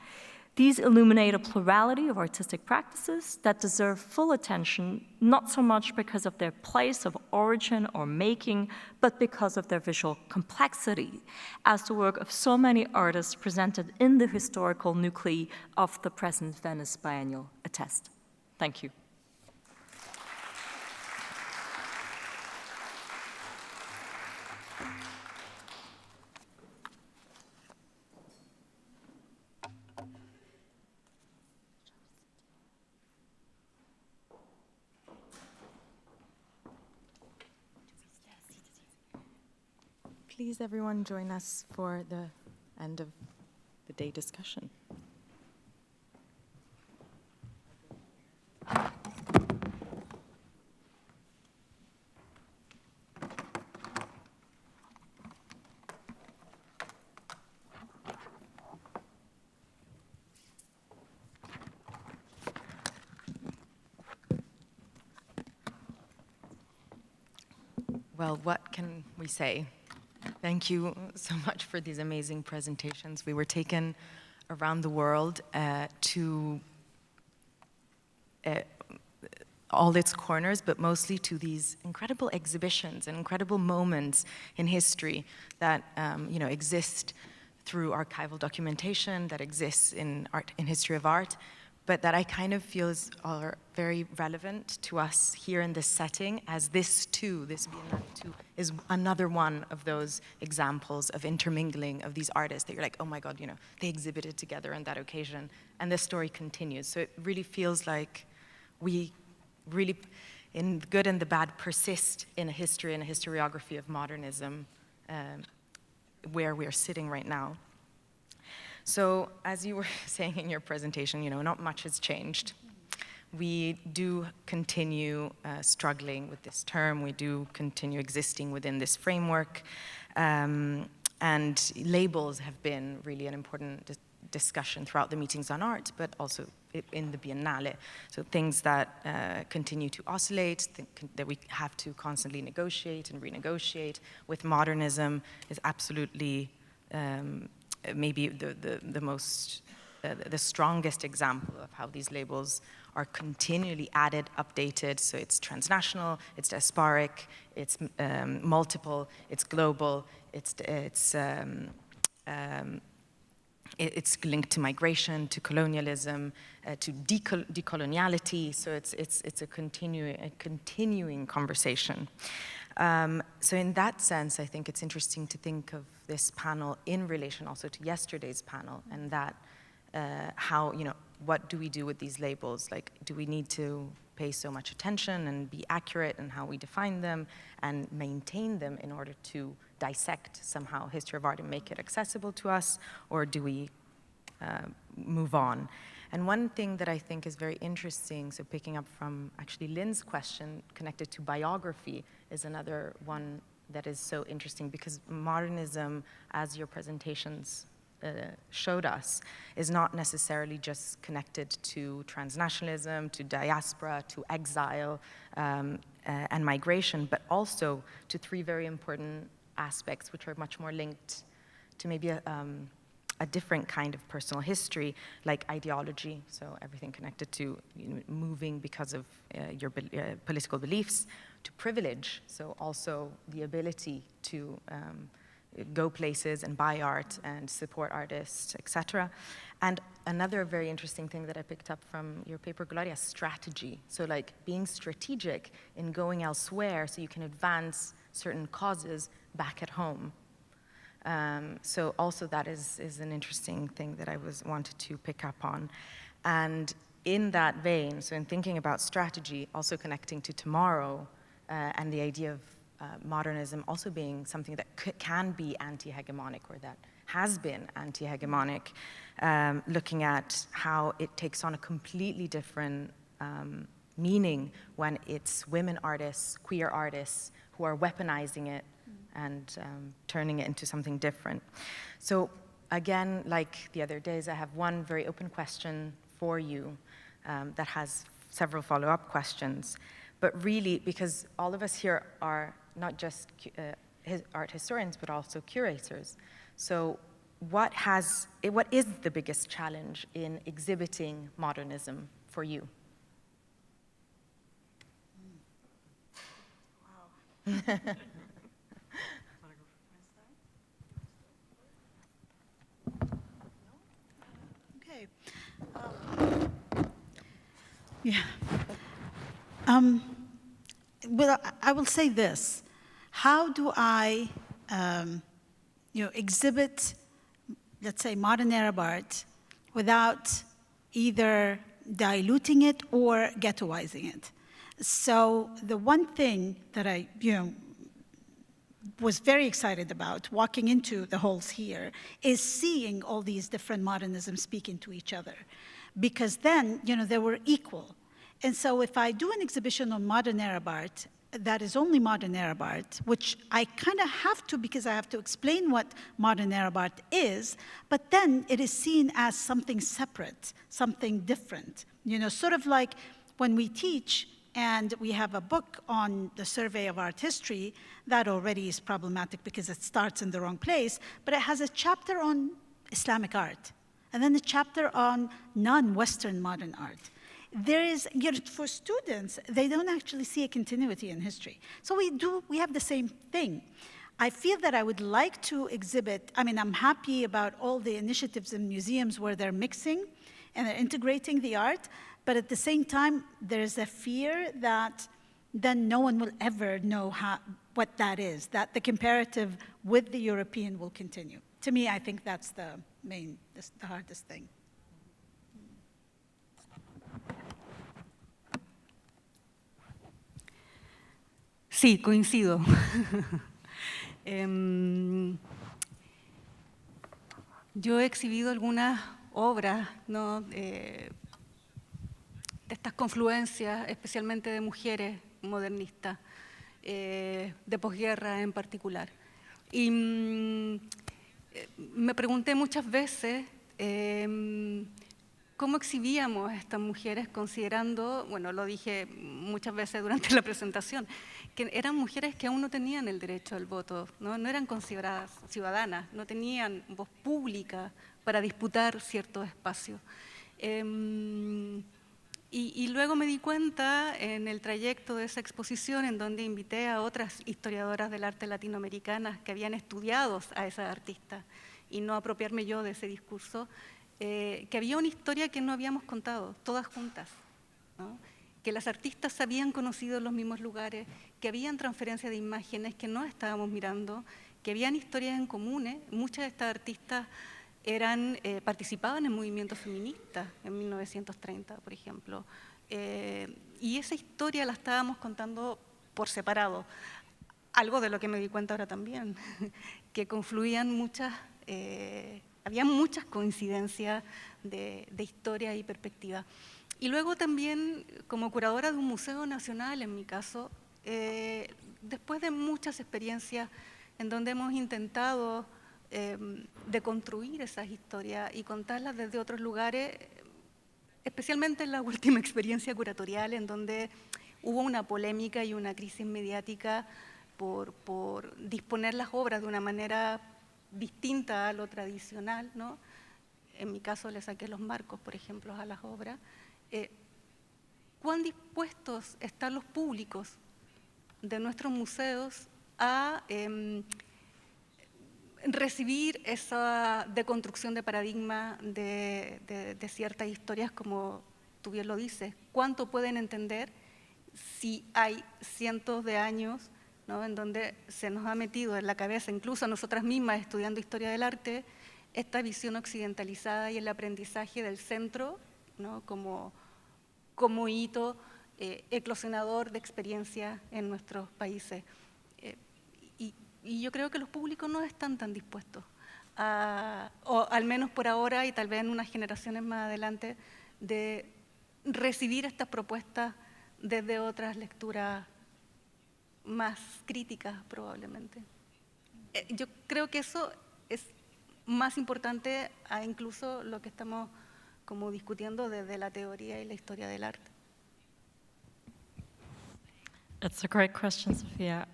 These illuminate a plurality of artistic practices that deserve full attention, not so much because of their place of origin or making, but because of their visual complexity, as the work of so many artists presented in the historical nuclei of the present Venice Biennial attest. Thank you. Please, everyone, join us for the end of the day discussion. Well, what can we say? Thank you so much for these amazing presentations. We were taken around the world to all its corners, but mostly to these incredible exhibitions and incredible moments in history that exist through archival documentation, that exists in art, in history of art, but that I kind of feel are very relevant to us here in this setting, as this too, this Biennale too, is another one of those examples of intermingling of these artists that you're like, oh my God, you know, they exhibited together on that occasion, and the story continues. So it really feels like we really, in the good and the bad, persist in a history and a historiography of modernism where we're sitting right now. So, as you were saying in your presentation, you know, not much has changed. We do continue struggling with this term. We do continue existing within this framework. And labels have been really an important discussion throughout the meetings on art, but also in the Biennale. So things that continue to oscillate, that we have to constantly negotiate and renegotiate with modernism is absolutely maybe the strongest example of how these labels are continually added, updated. So it's transnational, it's diasporic, it's multiple, it's global, it's linked to migration, to colonialism, to decoloniality. So it's a continuing conversation. So in that sense, I think it's interesting to think of this panel in relation also to yesterday's panel, and that how, you know, what do we do with these labels? Like, do we need to pay so much attention and be accurate in how we define them and maintain them in order to dissect somehow history of art and make it accessible to us, or do we move on? And one thing that I think is very interesting, so picking up from actually Lynn's question connected to biography, is another one that is so interesting, because modernism, as your presentations showed us, is not necessarily just connected to transnationalism, to diaspora, to exile, and migration, but also to three very important aspects which are much more linked to maybe a different kind of personal history, like ideology, so everything connected to, you know, moving because of your political beliefs, to privilege, so also the ability to go places and buy art and support artists, etc. And another very interesting thing that I picked up from your paper, Gloria, strategy. So like being strategic in going elsewhere so you can advance certain causes back at home. So also that is an interesting thing that I wanted to pick up on. And in that vein, so in thinking about strategy, also connecting to tomorrow, and the idea of modernism also being something that can be anti-hegemonic, or that has been anti-hegemonic, looking at how it takes on a completely different meaning when it's women artists, queer artists, who are weaponizing it and turning it into something different. So again, like the other days, I have one very open question for you that has several follow-up questions. But really, because all of us here are not just art historians, but also curators. So what is the biggest challenge in exhibiting modernism for you? Wow. Okay. Yeah. Well, I will say this. How do I exhibit, let's say, modern Arab art without either diluting it or ghettoizing it? So the one thing that I was very excited about walking into the halls here is seeing all these different modernisms speaking to each other, because then they were equal. And so if I do an exhibition on modern Arab art that is only modern Arab art, which I kind of have to because I have to explain what modern Arab art is, but then it is seen as something separate, something different. Sort of like when we teach and we have a book on the survey of art history, that already is problematic because it starts in the wrong place, but it has a chapter on Islamic art, and then a chapter on non-Western modern art. There is, for students, they don't actually see a continuity in history. So we have the same thing. I feel that I would like to exhibit, I'm happy about all the initiatives in museums where they're mixing, and they're integrating the art, but at the same time, there's a fear that then no one will ever know what that is, that the comparative with the European will continue. To me, I think that's the hardest thing. Sí, coincido. Yo he exhibido algunas obras, ¿no? De estas confluencias, especialmente de mujeres modernistas, de posguerra en particular. Y me pregunté muchas veces cómo exhibíamos a estas mujeres considerando, bueno, lo dije muchas veces durante la presentación, que eran mujeres que aún no tenían el derecho al voto, no eran consideradas ciudadanas, no tenían voz pública para disputar ciertos espacios. Y luego me di cuenta en el trayecto de esa exposición, en donde invité a otras historiadoras del arte latinoamericanas que habían estudiado a esas artistas, y no apropiarme yo de ese discurso, que había una historia que no habíamos contado, todas juntas, ¿no? Que las artistas habían conocido en los mismos lugares, que habían transferencia de imágenes que no estábamos mirando, que habían historias en comunes. Muchas de estas artistas participaban en movimientos feministas en 1930, por ejemplo, y esa historia la estábamos contando por separado, algo de lo que me di cuenta ahora también, que confluían había muchas coincidencias de historia y perspectiva. Y luego también, como curadora de un museo nacional, en mi caso, después de muchas experiencias en donde hemos intentado deconstruir esas historias y contarlas desde otros lugares, especialmente en la última experiencia curatorial, en donde hubo una polémica y una crisis mediática por disponer las obras de una manera distinta a lo tradicional, ¿no? En mi caso le saqué los marcos, por ejemplo, a las obras. ¿Cuán dispuestos están los públicos de nuestros museos a recibir esa deconstrucción de paradigma de ciertas historias, como tú bien lo dices? ¿Cuánto pueden entender si hay cientos de años, ¿no?, en donde se nos ha metido en la cabeza, incluso a nosotras mismas estudiando historia del arte, esta visión occidentalizada y el aprendizaje del centro, ¿no?, como hito eclosionador de experiencia en nuestros países? Y yo creo que los públicos no están tan dispuestos, o al menos por ahora y tal vez en unas generaciones más adelante, de recibir estas propuestas desde otras lecturas más críticas probablemente. Yo creo que eso es más importante a incluso lo que estamos como discutiendo desde la teoría y la historia del arte. It's a great question, Sophia.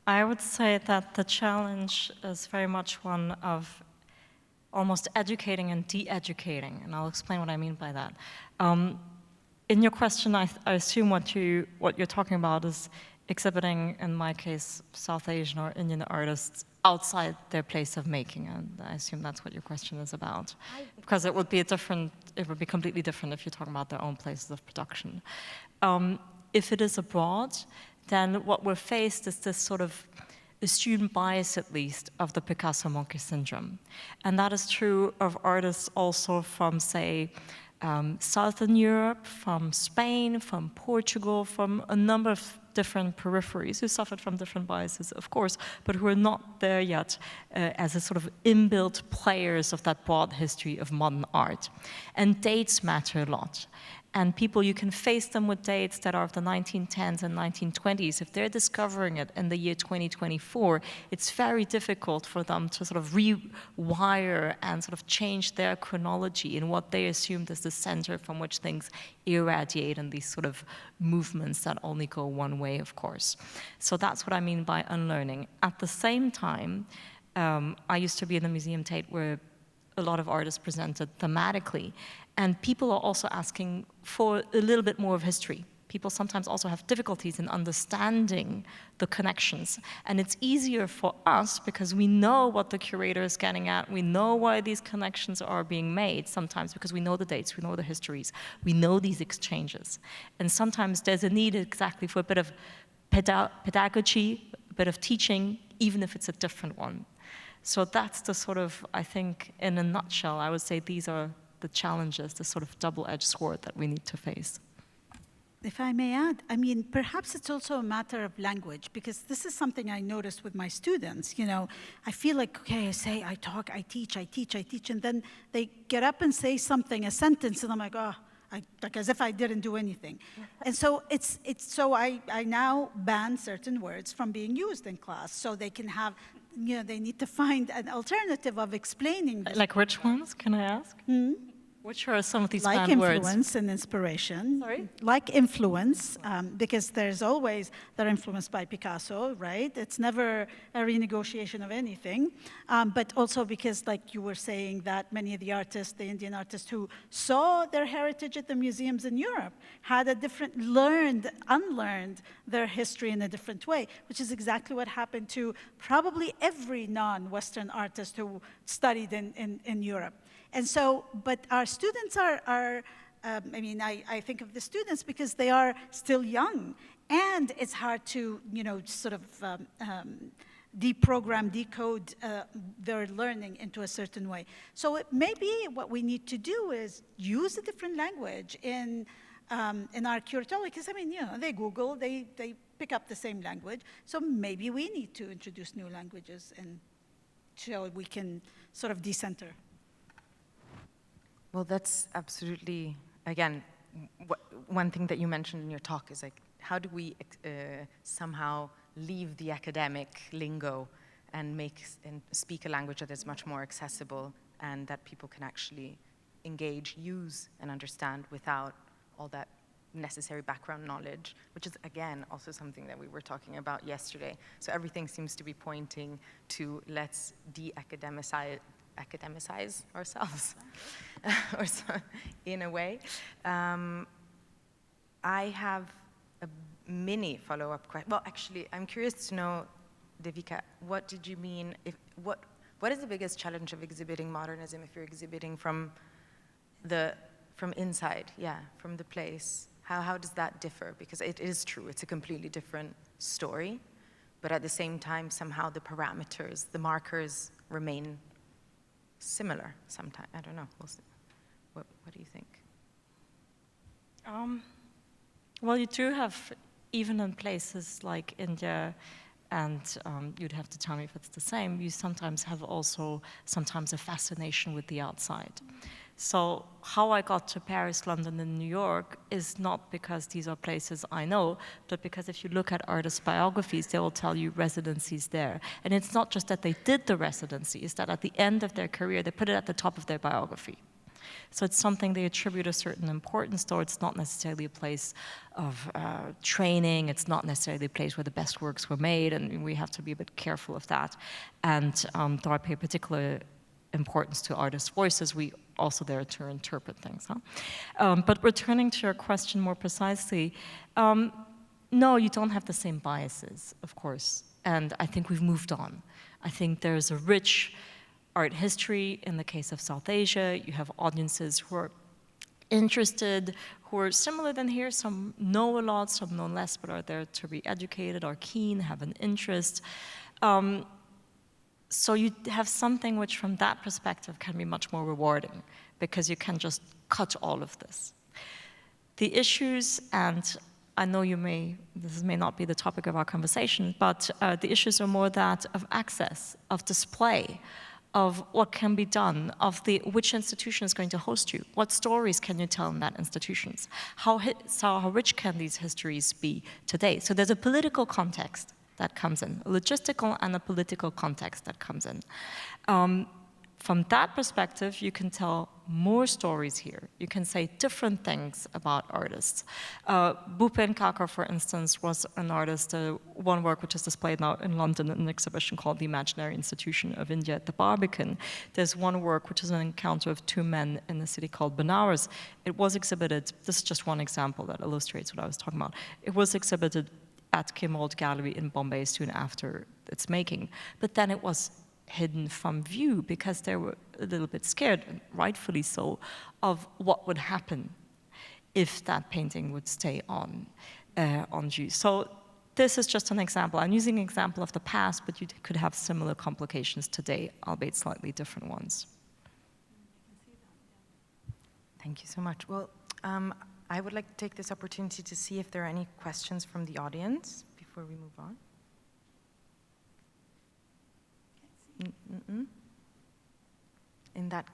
I would say that the challenge is very much one of almost educating and de-educating, and I'll explain what I mean by that. In your question, I assume what you're talking about is exhibiting, in my case, South Asian or Indian artists outside their place of making, and I assume that's what your question is about. Because it would be completely different if you're talking about their own places of production. If it is abroad, then what we're faced is this sort of assumed bias, at least, of the Picasso monkey syndrome. And that is true of artists also from, say, Southern Europe, from Spain, from Portugal, from a number of different peripheries who suffered from different biases, of course, but who are not there yet as a sort of inbuilt players of that broad history of modern art. And dates matter a lot. And people, you can face them with dates that are of the 1910s and 1920s. If they're discovering it in the year 2024, it's very difficult for them to sort of rewire and sort of change their chronology in what they assumed is the center from which things irradiate in these sort of movements that only go one way, of course. So that's what I mean by unlearning. At the same time, I used to be in the Museum Tate where a lot of artists presented thematically. And people are also asking for a little bit more of history. people sometimes also have difficulties in understanding the connections. And it's easier for us because we know what the curator is getting at, we know why these connections are being made sometimes because we know the dates, we know the histories, we know these exchanges. And sometimes there's a need exactly for a bit of pedagogy, a bit of teaching, even if it's a different one. So that's the sort of, I think, in a nutshell, I would say these are the challenges, the sort of double-edged sword that we need to face. If I may add, I mean, perhaps it's also a matter of language, because this is something I noticed with my students. You know, I feel like, okay, I say, I talk, I teach, and then they get up and say something, a sentence, and I'm like, oh, like as if I didn't do anything. And so so I now ban certain words from being used in class, so they can have, you know, they need to find an alternative of explaining this. Like which ones, can I ask? Which are some of these like banned words? Like influence and inspiration. Sorry? Like influence, because there's always, they're influenced by Picasso, right? It's never a renegotiation of anything. But also because, like you were saying, that many of the artists, the Indian artists who saw their heritage at the museums in Europe, had a different, unlearned their history in a different way, which is exactly what happened to probably every non-Western artist who studied in Europe. And so, but our students I mean, I think of the students because they are still young, and it's hard to, you know, sort of deprogram, decode their learning into a certain way. So maybe what we need to do is use a different language in our curatorial, because I mean, you know, they Google, they pick up the same language. So maybe we need to introduce new languages and so we can sort of decenter. Well, that's absolutely, again, one thing that you mentioned in your talk is like, how do we somehow leave the academic lingo and speak a language that is much more accessible and that people can actually engage, use, and understand without all that necessary background knowledge, which is, again, also something that we were talking about yesterday. So everything seems to be pointing to let's de-academicize ourselves, or so, in a way. I have a mini follow-up question. Well, actually, I'm curious to know, Devika, what did you mean? What is the biggest challenge of exhibiting modernism if you're exhibiting from inside? Yeah, from the place. How does that differ? Because it is true, it's a completely different story, but at the same time, somehow the parameters, the markers remain similar sometimes. I don't know. We'll see. What do you think? Well, you do have, even in places like India, and you'd have to tell me if it's the same, you sometimes have also a fascination with the outside. So how I got to Paris, London, and New York is not because these are places I know, but because if you look at artists' biographies, they will tell you residencies there. And it's not just that they did the residency, it's that at the end of their career, they put it at the top of their biography. So it's something they attribute a certain importance to. It's not necessarily a place of training. It's not necessarily a place where the best works were made, and we have to be a bit careful of that. And though I pay particular importance to artists' voices, we also there to interpret things. But returning to your question more precisely, no, you don't have the same biases, of course. And I think we've moved on. I think there's a rich art history. In the case of South Asia, you have audiences who are interested, who are similar than here. Some know a lot, some know less, but are there to be educated, are keen, have an interest. So you have something which from that perspective can be much more rewarding because you can just cut all of this. The issues, and I know this may not be the topic of our conversation, but the issues are more that of access, of display, of what can be done, of which institution is going to host you, what stories can you tell in that institutions, how rich can these histories be today. So there's a political context that comes in, a logistical and a political context that comes in. From that perspective, you can tell more stories here. You can say different things about artists. Bhupen Kakar, for instance, was an artist, one work which is displayed now in London in an exhibition called The Imaginary Institution of India at the Barbican. There's one work which is an encounter of two men in a city called Benares. It was exhibited, this is just one example that illustrates what I was talking about. It was exhibited at Kim Old Gallery in Bombay soon after its making. But then it was hidden from view because they were a little bit scared, and rightfully so, of what would happen if that painting would stay on view. So this is just an example. I'm using an example of the past, but you could have similar complications today, albeit slightly different ones. Thank you so much. Well, I would like to take this opportunity to see if there are any questions from the audience before we move on. In that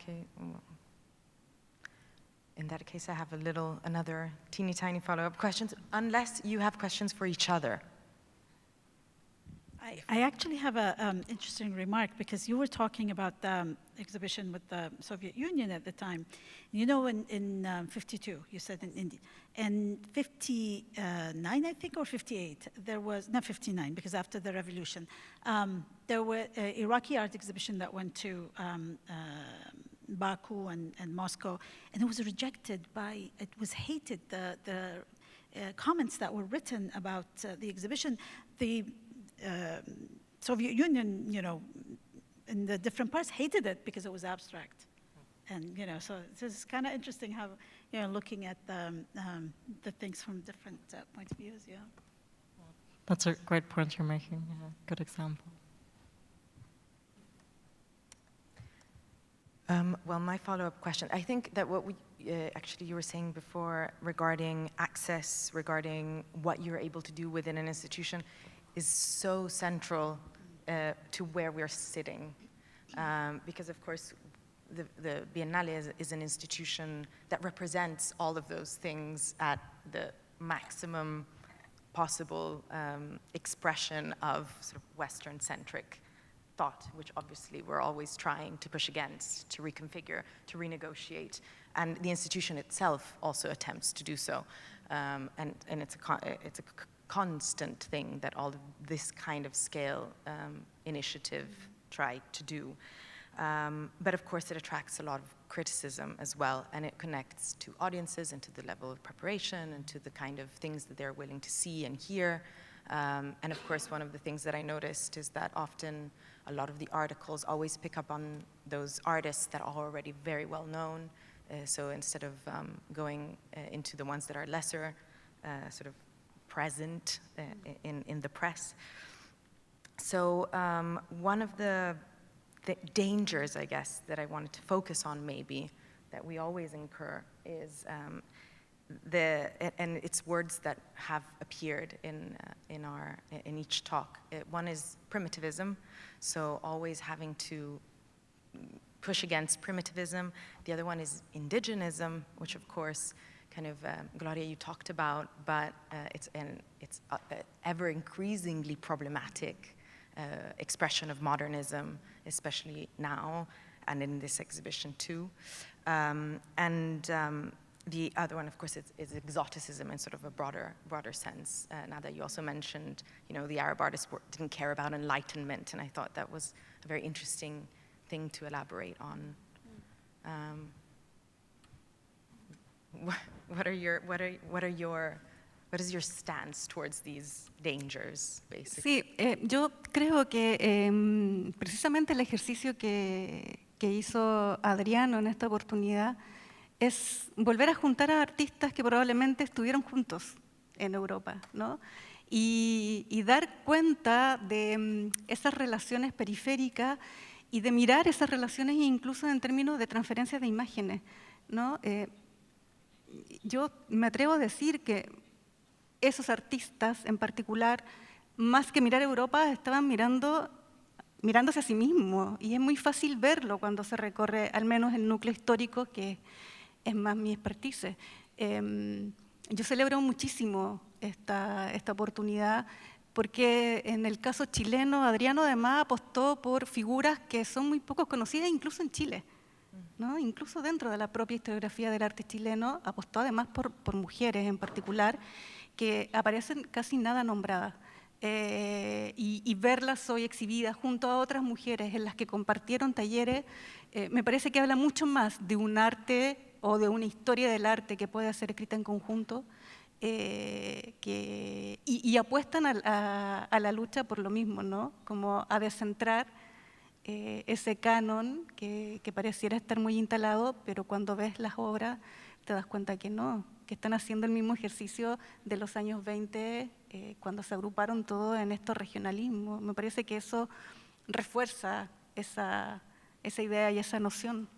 case, I have another teeny tiny follow-up questions, unless you have questions for each other. I actually have an interesting remark, because you were talking about the exhibition with the Soviet Union at the time. You know, in 52, you said in India. And 59, I think, or 58, there was, not 59, because after the revolution, there was an Iraqi art exhibition that went to Baku and Moscow, and it was rejected by, it was hated, the comments that were written about the exhibition. The Soviet Union, you know, in the different parts hated it because it was abstract. And, you know, so this is kind of interesting how, you know, looking at the things from different points of views, yeah. That's a great point you're making, yeah, good example. Well, my follow-up question, I think that what we, actually you were saying before regarding access, regarding what you're able to do within an institution, is so central to where we're sitting. Because of course, the Biennale is an institution that represents all of those things at the maximum possible expression of sort of Western-centric thought, which obviously we're always trying to push against, to reconfigure, to renegotiate. And the institution itself also attempts to do so. And it's a constant thing that all of this kind of scale initiative try to do. But of course it attracts a lot of criticism as well, and it connects to audiences and to the level of preparation and to the kind of things that they're willing to see and hear. And of course one of the things that I noticed is that often a lot of the articles always pick up on those artists that are already very well known. So instead of going into the ones that are lesser sort of present in the press. So one of the dangers, I guess, that I wanted to focus on maybe, that we always incur is and it's words that have appeared in each talk. One is primitivism, so always having to push against primitivism. The other one is indigenism, which of course, kind of, Gloria, you talked about, but it's ever increasingly problematic expression of modernism, especially now, and in this exhibition too. The other one, of course, is exoticism in sort of a broader sense. Nada, you also mentioned, you know, the Arab artists didn't care about enlightenment, and I thought that was a very interesting thing to elaborate on. What is your stance towards these dangers, basically? Sí, yo creo que precisamente el ejercicio que hizo Adriano en esta oportunidad es volver a juntar a artistas que probablemente estuvieron juntos en Europa, ¿no? Y dar cuenta de esas relaciones periféricas y de mirar esas relaciones incluso en términos de transferencia de imágenes, ¿no? Yo me atrevo a decir que esos artistas en particular, más que mirar Europa, estaban mirándose a sí mismos, y es muy fácil verlo cuando se recorre al menos el núcleo histórico, que es más mi expertise. Yo celebro muchísimo esta oportunidad, porque en el caso chileno, Adriano además apostó por figuras que son muy poco conocidas, incluso en Chile, ¿no? Incluso dentro de la propia historiografía del arte chileno, apostó además por mujeres en particular, que aparecen casi nada nombradas. Y verlas hoy exhibidas junto a otras mujeres en las que compartieron talleres, me parece que habla mucho más de un arte o de una historia del arte que puede ser escrita en conjunto, y apuestan a la lucha por lo mismo, ¿no? Como a descentrar ese canon que pareciera estar muy instalado, pero cuando ves las obras te das cuenta que no, que están haciendo el mismo ejercicio de los años 20, cuando se agruparon todos en estos regionalismos. Me parece que eso refuerza esa idea y esa noción.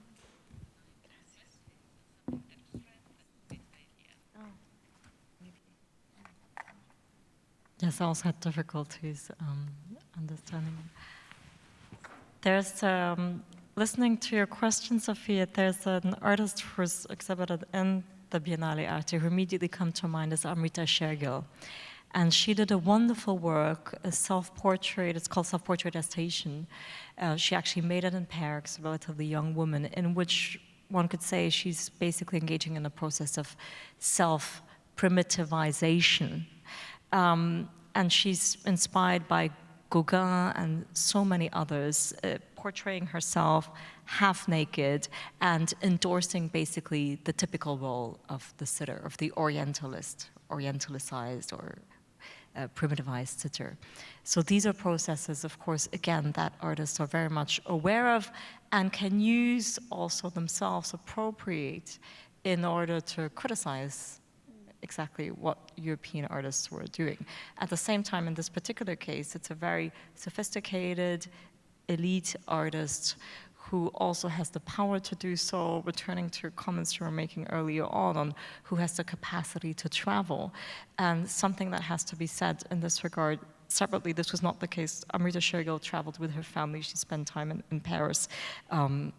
Yes, I also had difficulties understanding. There's, listening to your question, Sophia, there's an artist who's exhibited in the Biennale Arte who immediately come to mind is Amrita Shergill. And she did a wonderful work, a self-portrait, it's called Self-Portraitation. She actually made it in Paris, a relatively young woman, in which one could say she's basically engaging in a process of self-primitivization. And she's inspired by Gauguin and so many others, portraying herself half naked and endorsing basically the typical role of the sitter, of the orientalist, orientalized or primitivized sitter. So these are processes, of course, again, that artists are very much aware of and can use also themselves, appropriate in order to criticize exactly what European artists were doing. At the same time, in this particular case, it's a very sophisticated, elite artist who also has the power to do so, returning to your comments you were making earlier on who has the capacity to travel. And something that has to be said in this regard, separately, this was not the case. Amrita Shergill traveled with her family. She spent time in Paris. And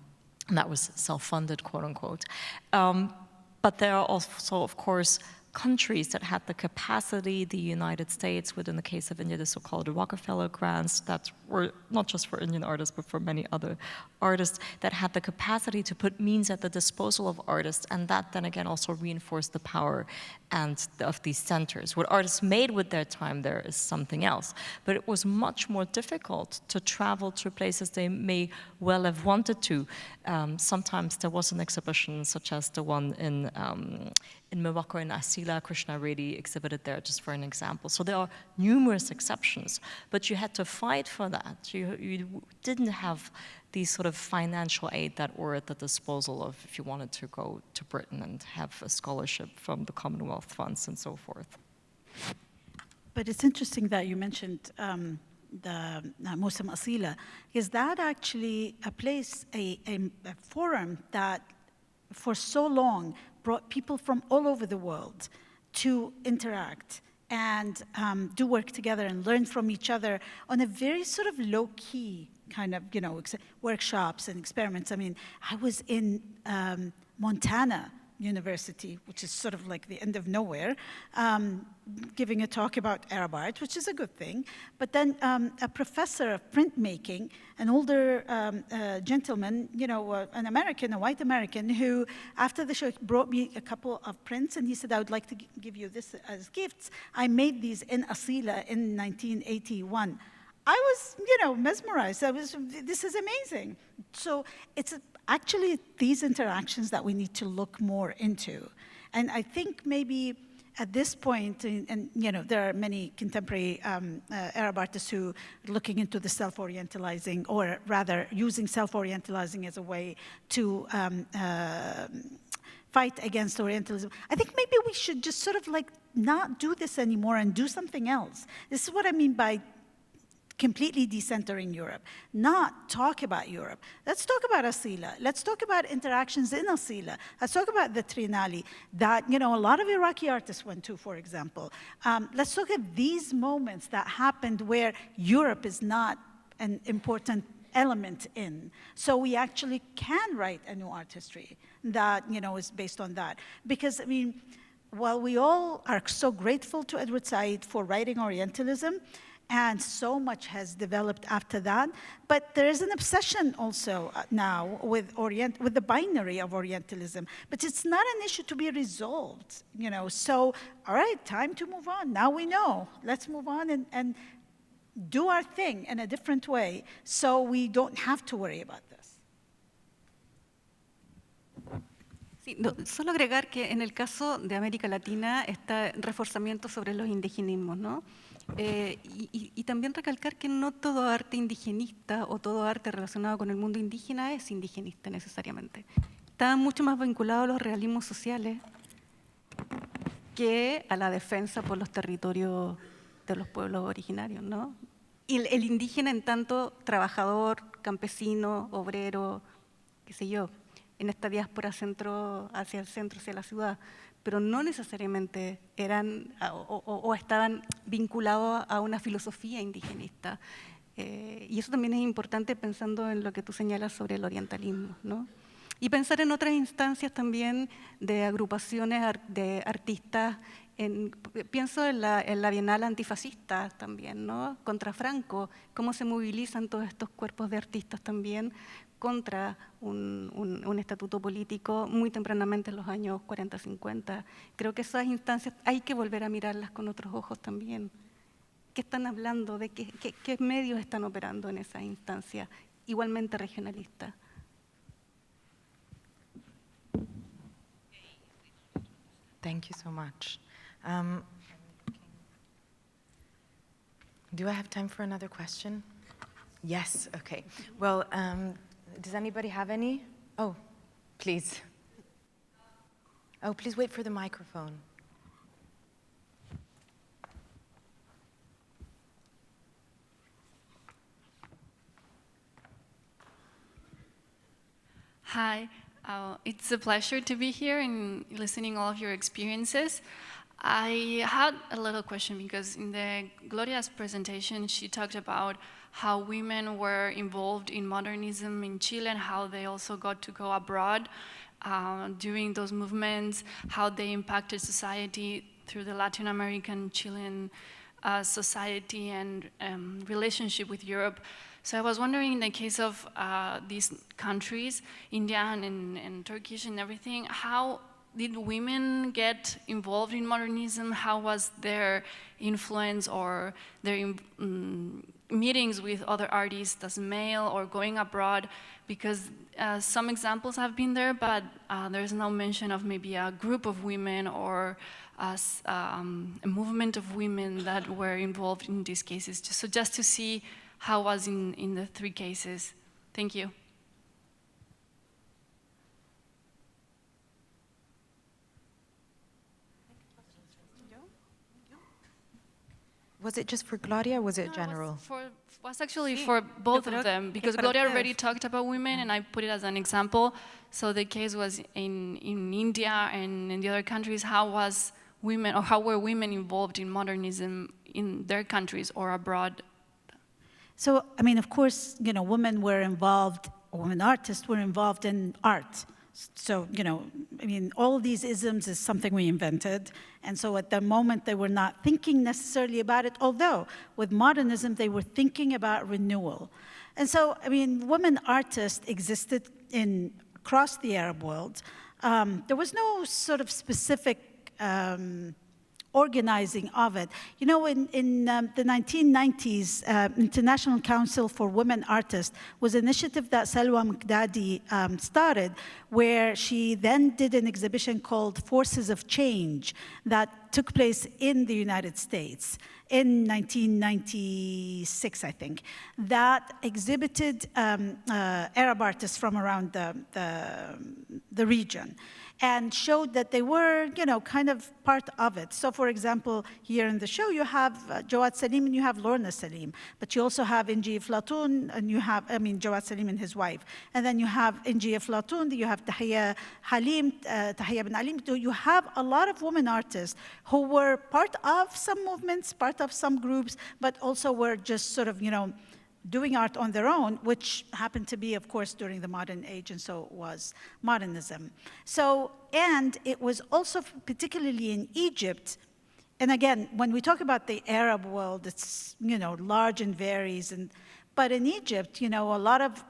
that was self-funded, quote unquote. But there are also, of course, countries that had the capacity, the United States, within the case of India, the so-called Rockefeller grants that were not just for Indian artists, but for many other artists, that had the capacity to put means at the disposal of artists, and that then again also reinforced the power of these centers. What artists made with their time there is something else, but it was much more difficult to travel to places they may well have wanted to. Sometimes there was an exhibition such as the one in Morocco, in Asila, Krishna Reddy exhibited there, just for an example. So there are numerous exceptions, but you had to fight for that. You didn't have these sort of financial aid that were at the disposal of if you wanted to go to Britain and have a scholarship from the Commonwealth funds and so forth. But it's interesting that you mentioned the Muslim Asila, because that actually a place, a forum that for so long brought people from all over the world to interact and do work together and learn from each other on a very sort of low-key kind of, workshops and experiments. I mean, I was in Montana University, which is sort of like the end of nowhere, giving a talk about Arab art, which is a good thing. But then a professor of printmaking, an older gentleman, an American, a white American, who after the show brought me a couple of prints, and he said, I would like to give you this as gifts. I made these in Asila in 1981. I was, mesmerized. This is amazing. So it's actually these interactions that we need to look more into. And I think maybe at this point, and there are many contemporary Arab artists who are looking into the self-orientalizing, or rather using self-orientalizing as a way to fight against Orientalism. I think maybe we should just sort of like not do this anymore and do something else. This is what I mean by completely decentering Europe, not talk about Europe. Let's talk about Asila. Let's talk about interactions in Asila. Let's talk about the Triennale that, a lot of Iraqi artists went to, for example. Let's look at these moments that happened where Europe is not an important element in. So we actually can write a new art history that, is based on that. Because, while we all are so grateful to Edward Said for writing Orientalism, And so much has developed after that. But there is an obsession also now with the binary of Orientalism. But it's not an issue to be resolved, you know. So, all right, time to move on. Now we know. Let's move on and do our thing in a different way so we don't have to worry about this. Sí, no, solo agregar que en el caso de América Latina está reforzamiento sobre los indigenismos, ¿no? Y también recalcar que no todo arte indigenista o todo arte relacionado con el mundo indígena es indigenista necesariamente. Está mucho más vinculado a los realismos sociales que a la defensa por los territorios de los pueblos originarios, ¿no? Y el indígena en tanto trabajador, campesino, obrero, qué sé yo, en esta diáspora hacia el centro, hacia la ciudad, pero no necesariamente eran o estaban vinculados a una filosofía indigenista. Y eso también es importante pensando en lo que tú señalas sobre el orientalismo, ¿no? Y pensar en otras instancias también de agrupaciones de artistas. Pienso en la Biennale antifascista también, ¿no? Contra Franco, cómo se movilizan todos estos cuerpos de artistas también contra un estatuto político muy tempranamente en los años 40-50. Creo que esas instancias hay que volver a mirarlas con otros ojos también. ¿Qué están hablando? ¿De qué medios están operando en esas instancias igualmente regionalistas? Thank you so much. Do I have time for another question? Yes, okay. Well, does anybody have any? Oh, please. Oh, please wait for the microphone. Hi, it's a pleasure to be here and listening all of your experiences. I had a little question because in Gloria's presentation, she talked about how women were involved in modernism in Chile and how they also got to go abroad during those movements, how they impacted society through the Latin American Chilean society and relationship with Europe. So I was wondering, in the case of these countries, Indian and Turkish and everything, how did women get involved in modernism? How was their influence or their meetings with other artists as male or going abroad? Because some examples have been there, but there's no mention of maybe a group of women or a movement of women that were involved in these cases. So just to see how was in the three cases. Thank you. Was it just for Gloria or was it general? Was actually for both of them, because Gloria already talked about women and I put it as an example. So the case was in India and in the other countries, how were women involved in modernism in their countries or abroad? So, I mean, of course, you know, women artists were involved in art. So, you know, I mean, all these isms is something we invented. And so at the moment, they were not thinking necessarily about it, although with modernism, they were thinking about renewal. And so, I mean, women artists existed across the Arab world. There was no sort of specific organizing of it. You know, in the 1990s, International Council for Women Artists was an initiative that Salwa Mqdadi started, where she then did an exhibition called Forces of Change that took place in the United States in 1996, I think, that exhibited Arab artists from around the region, and showed that they were, you know, kind of part of it. So, for example, here in the show, you have Jawad Salim and you have Lorna Salim, but you also have Inji Aflatun, and you have, Jawad Salim and his wife. And then you have Inji Aflatun, you have Tahiyya bin Alim. You have a lot of women artists who were part of some movements, part of some groups, but also were just sort of, you know, doing art on their own, which happened to be, of course, during the modern age, and so was modernism. So, and it was also, particularly in Egypt, and again, when we talk about the Arab world, it's, large and varies. But in Egypt, a lot of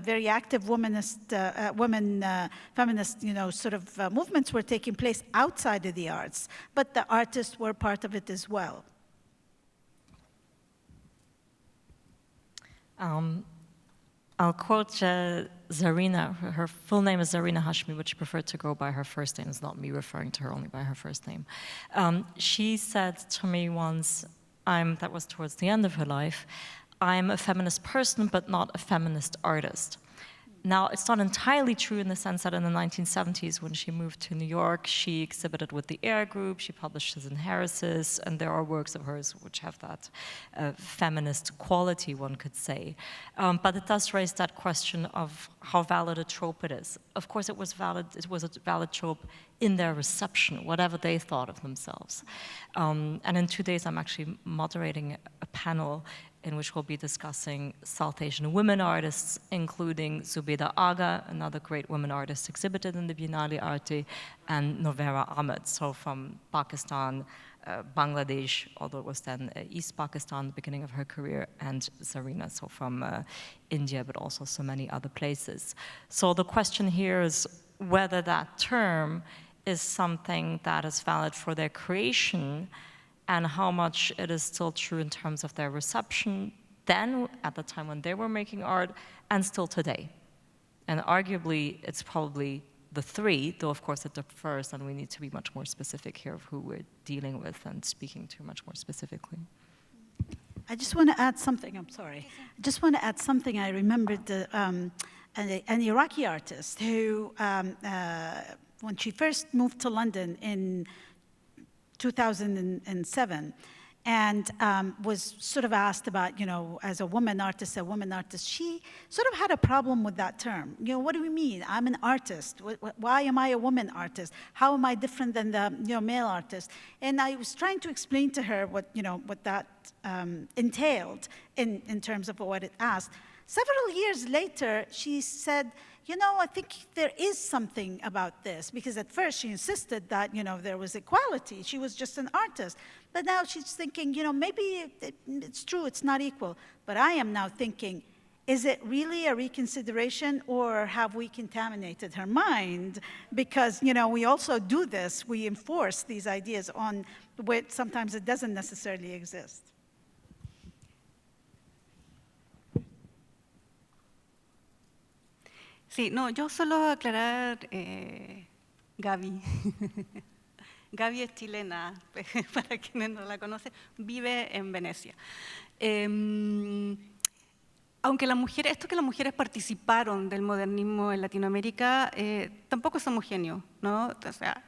very active feminist, sort of movements were taking place outside of the arts, but the artists were part of it as well. I'll quote Zarina. Her full name is Zarina Hashmi, but she preferred to go by her first name. It's not me referring to her only by her first name. She said to me once, that was towards the end of her life, I'm a feminist person, but not a feminist artist. Now, it's not entirely true in the sense that in the 1970s, when she moved to New York, she exhibited with the AIR Group, she publishes in Harris's, and there are works of hers which have that feminist quality, one could say. But it does raise that question of how valid a trope it is. Of course, it was a valid trope in their reception, whatever they thought of themselves. And in 2 days, I'm actually moderating a panel in which we'll be discussing South Asian women artists, including Zubeida Aga, another great woman artist exhibited in the Biennale Arte, and Novera Ahmed, so from Pakistan, Bangladesh, although it was then East Pakistan, the beginning of her career, and Zarina, so from India, but also so many other places. So the question here is whether that term is something that is valid for their creation, and how much it is still true in terms of their reception then, at the time when they were making art, and still today. And arguably, it's probably the three, though of course it differs, and we need to be much more specific here of who we're dealing with and speaking to much more specifically. I just want to add something, I'm sorry. I just want to add something. I remembered an Iraqi artist who, when she first moved to London in 2007, and was sort of asked about, as a woman artist, she sort of had a problem with that term. What do we mean? I'm an artist. Why am I a woman artist? How am I different than the male artist? And I was trying to explain to her what that entailed in terms of what it asked. Several years later, she said, I think there is something about this, because at first she insisted that, there was equality. She was just an artist. But now she's thinking, maybe it's true, it's not equal. But I am now thinking, is it really a reconsideration, or have we contaminated her mind? Because, we also do this. We enforce these ideas on where sometimes it doesn't necessarily exist. Sí, no, yo solo aclarar, Gaby. Gaby es chilena, para quienes no la conocen, vive en Venecia. Aunque esto que las mujeres participaron del modernismo en Latinoamérica, tampoco es homogéneo, ¿no? O sea,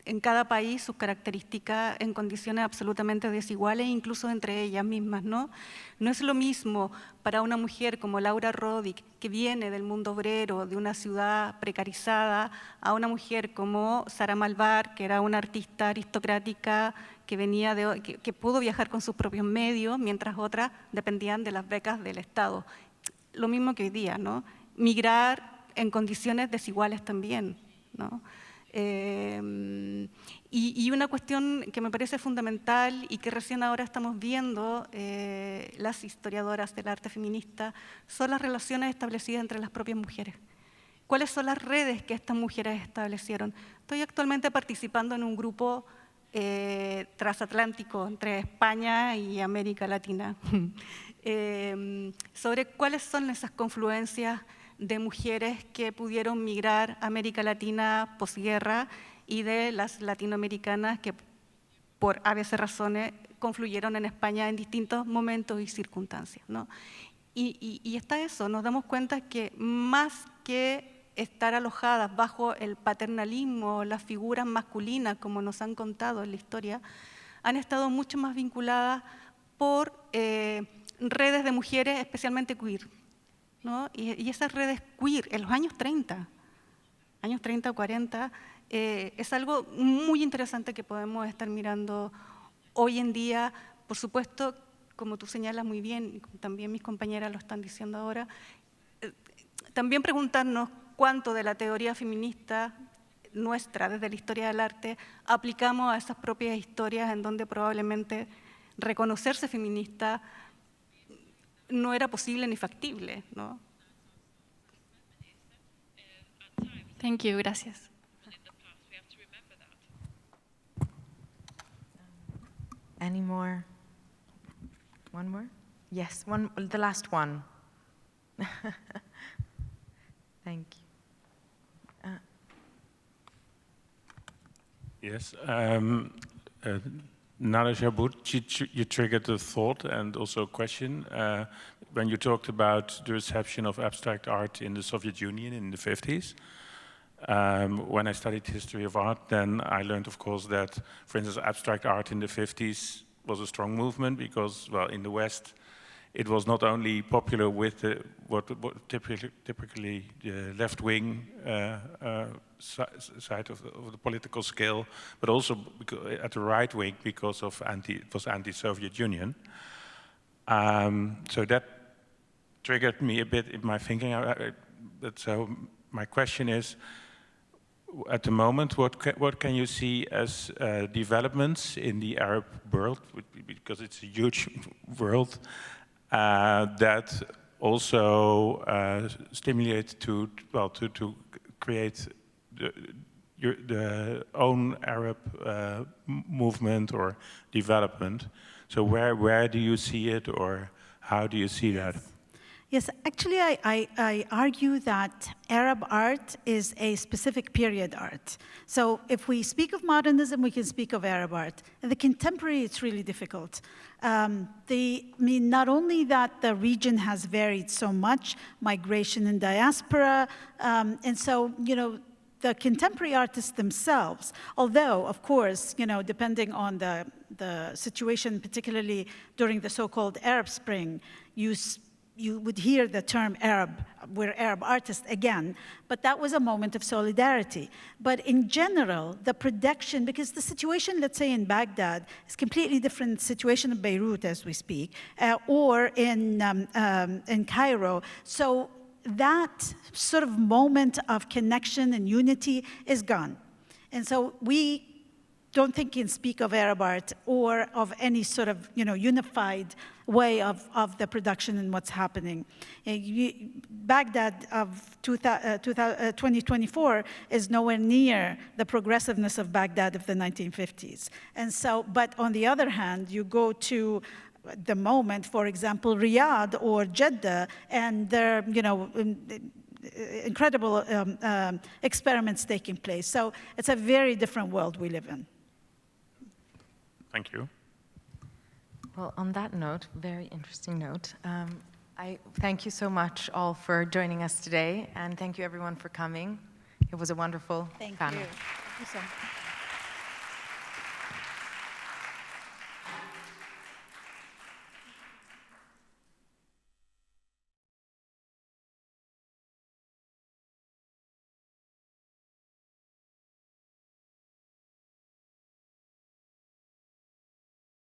en cada país sus características en condiciones absolutamente desiguales, incluso entre ellas mismas, ¿no? No es lo mismo para una mujer como Laura Roddick, que viene del mundo obrero, de una ciudad precarizada, a una mujer como Sara Malvar, que era una artista aristocrática que pudo viajar con sus propios medios, mientras otras dependían de las becas del Estado. Lo mismo que hoy día, ¿no? Migrar en condiciones desiguales también, ¿no? Y una cuestión que me parece fundamental y que recién ahora estamos viendo las historiadoras del arte feminista son las relaciones establecidas entre las propias mujeres. ¿Cuáles son las redes que estas mujeres establecieron? Estoy actualmente participando en un grupo transatlántico entre España y América Latina sobre cuáles son esas confluencias de mujeres que pudieron migrar a América Latina posguerra y de las latinoamericanas que por a veces razones confluyeron en España en distintos momentos y circunstancias, ¿no? Y está eso, nos damos cuenta que más que estar alojadas bajo el paternalismo, las figuras masculinas, como nos han contado en la historia, han estado mucho más vinculadas por redes de mujeres, especialmente queer, ¿no? Y esas redes queer en los años 30 o 40, es algo muy interesante que podemos estar mirando hoy en día. Por supuesto, como tú señalas muy bien, y también mis compañeras lo están diciendo ahora, también preguntarnos cuánto de la teoría feminista nuestra, desde la historia del arte, aplicamos a esas propias historias en donde probablemente reconocerse feminista no era posible ni factible, ¿no? Thank you, gracias. Any more? One more? Yes, the last one. Thank you. Yes. Nada Jabut, you triggered a thought and also a question when you talked about the reception of abstract art in the Soviet Union in the 50s. When I studied history of art, then I learned, of course, that, for instance, abstract art in the 50s was a strong movement because, well, in the West, it was not only popular with what typically the left-wing side of the political scale, but also at the right wing because of it was anti-Soviet Union. So that triggered me a bit in my thinking. So my question is, at the moment, what can you see as developments in the Arab world, because it's a huge world, that also stimulate to create the own Arab movement or development? So where do you see it, or how do you see that? Yes, actually, I argue that Arab art is a specific period art. So if we speak of modernism, we can speak of Arab art. And the contemporary, it's really difficult. Not only that the region has varied so much, migration and diaspora, and so, the contemporary artists themselves, although, of course, depending on the situation, particularly during the so-called Arab Spring, you would hear the term Arab, we're Arab artists again, but that was a moment of solidarity. But in general, the production, because the situation, let's say in Baghdad, is completely different situation in Beirut as we speak, or in Cairo. So that sort of moment of connection and unity is gone. And so we don't think can speak of Arab art or of any sort of unified way of the production and what's happening. Baghdad of 2024 is nowhere near the progressiveness of Baghdad of the 1950s. And so, but on the other hand, you go to the moment, for example, Riyadh or Jeddah, and there are incredible experiments taking place. So it's a very different world we live in. Thank you. Well, on that note, very interesting note, I thank you so much all for joining us today, and thank you everyone for coming. It was a wonderful panel. Thank you so much.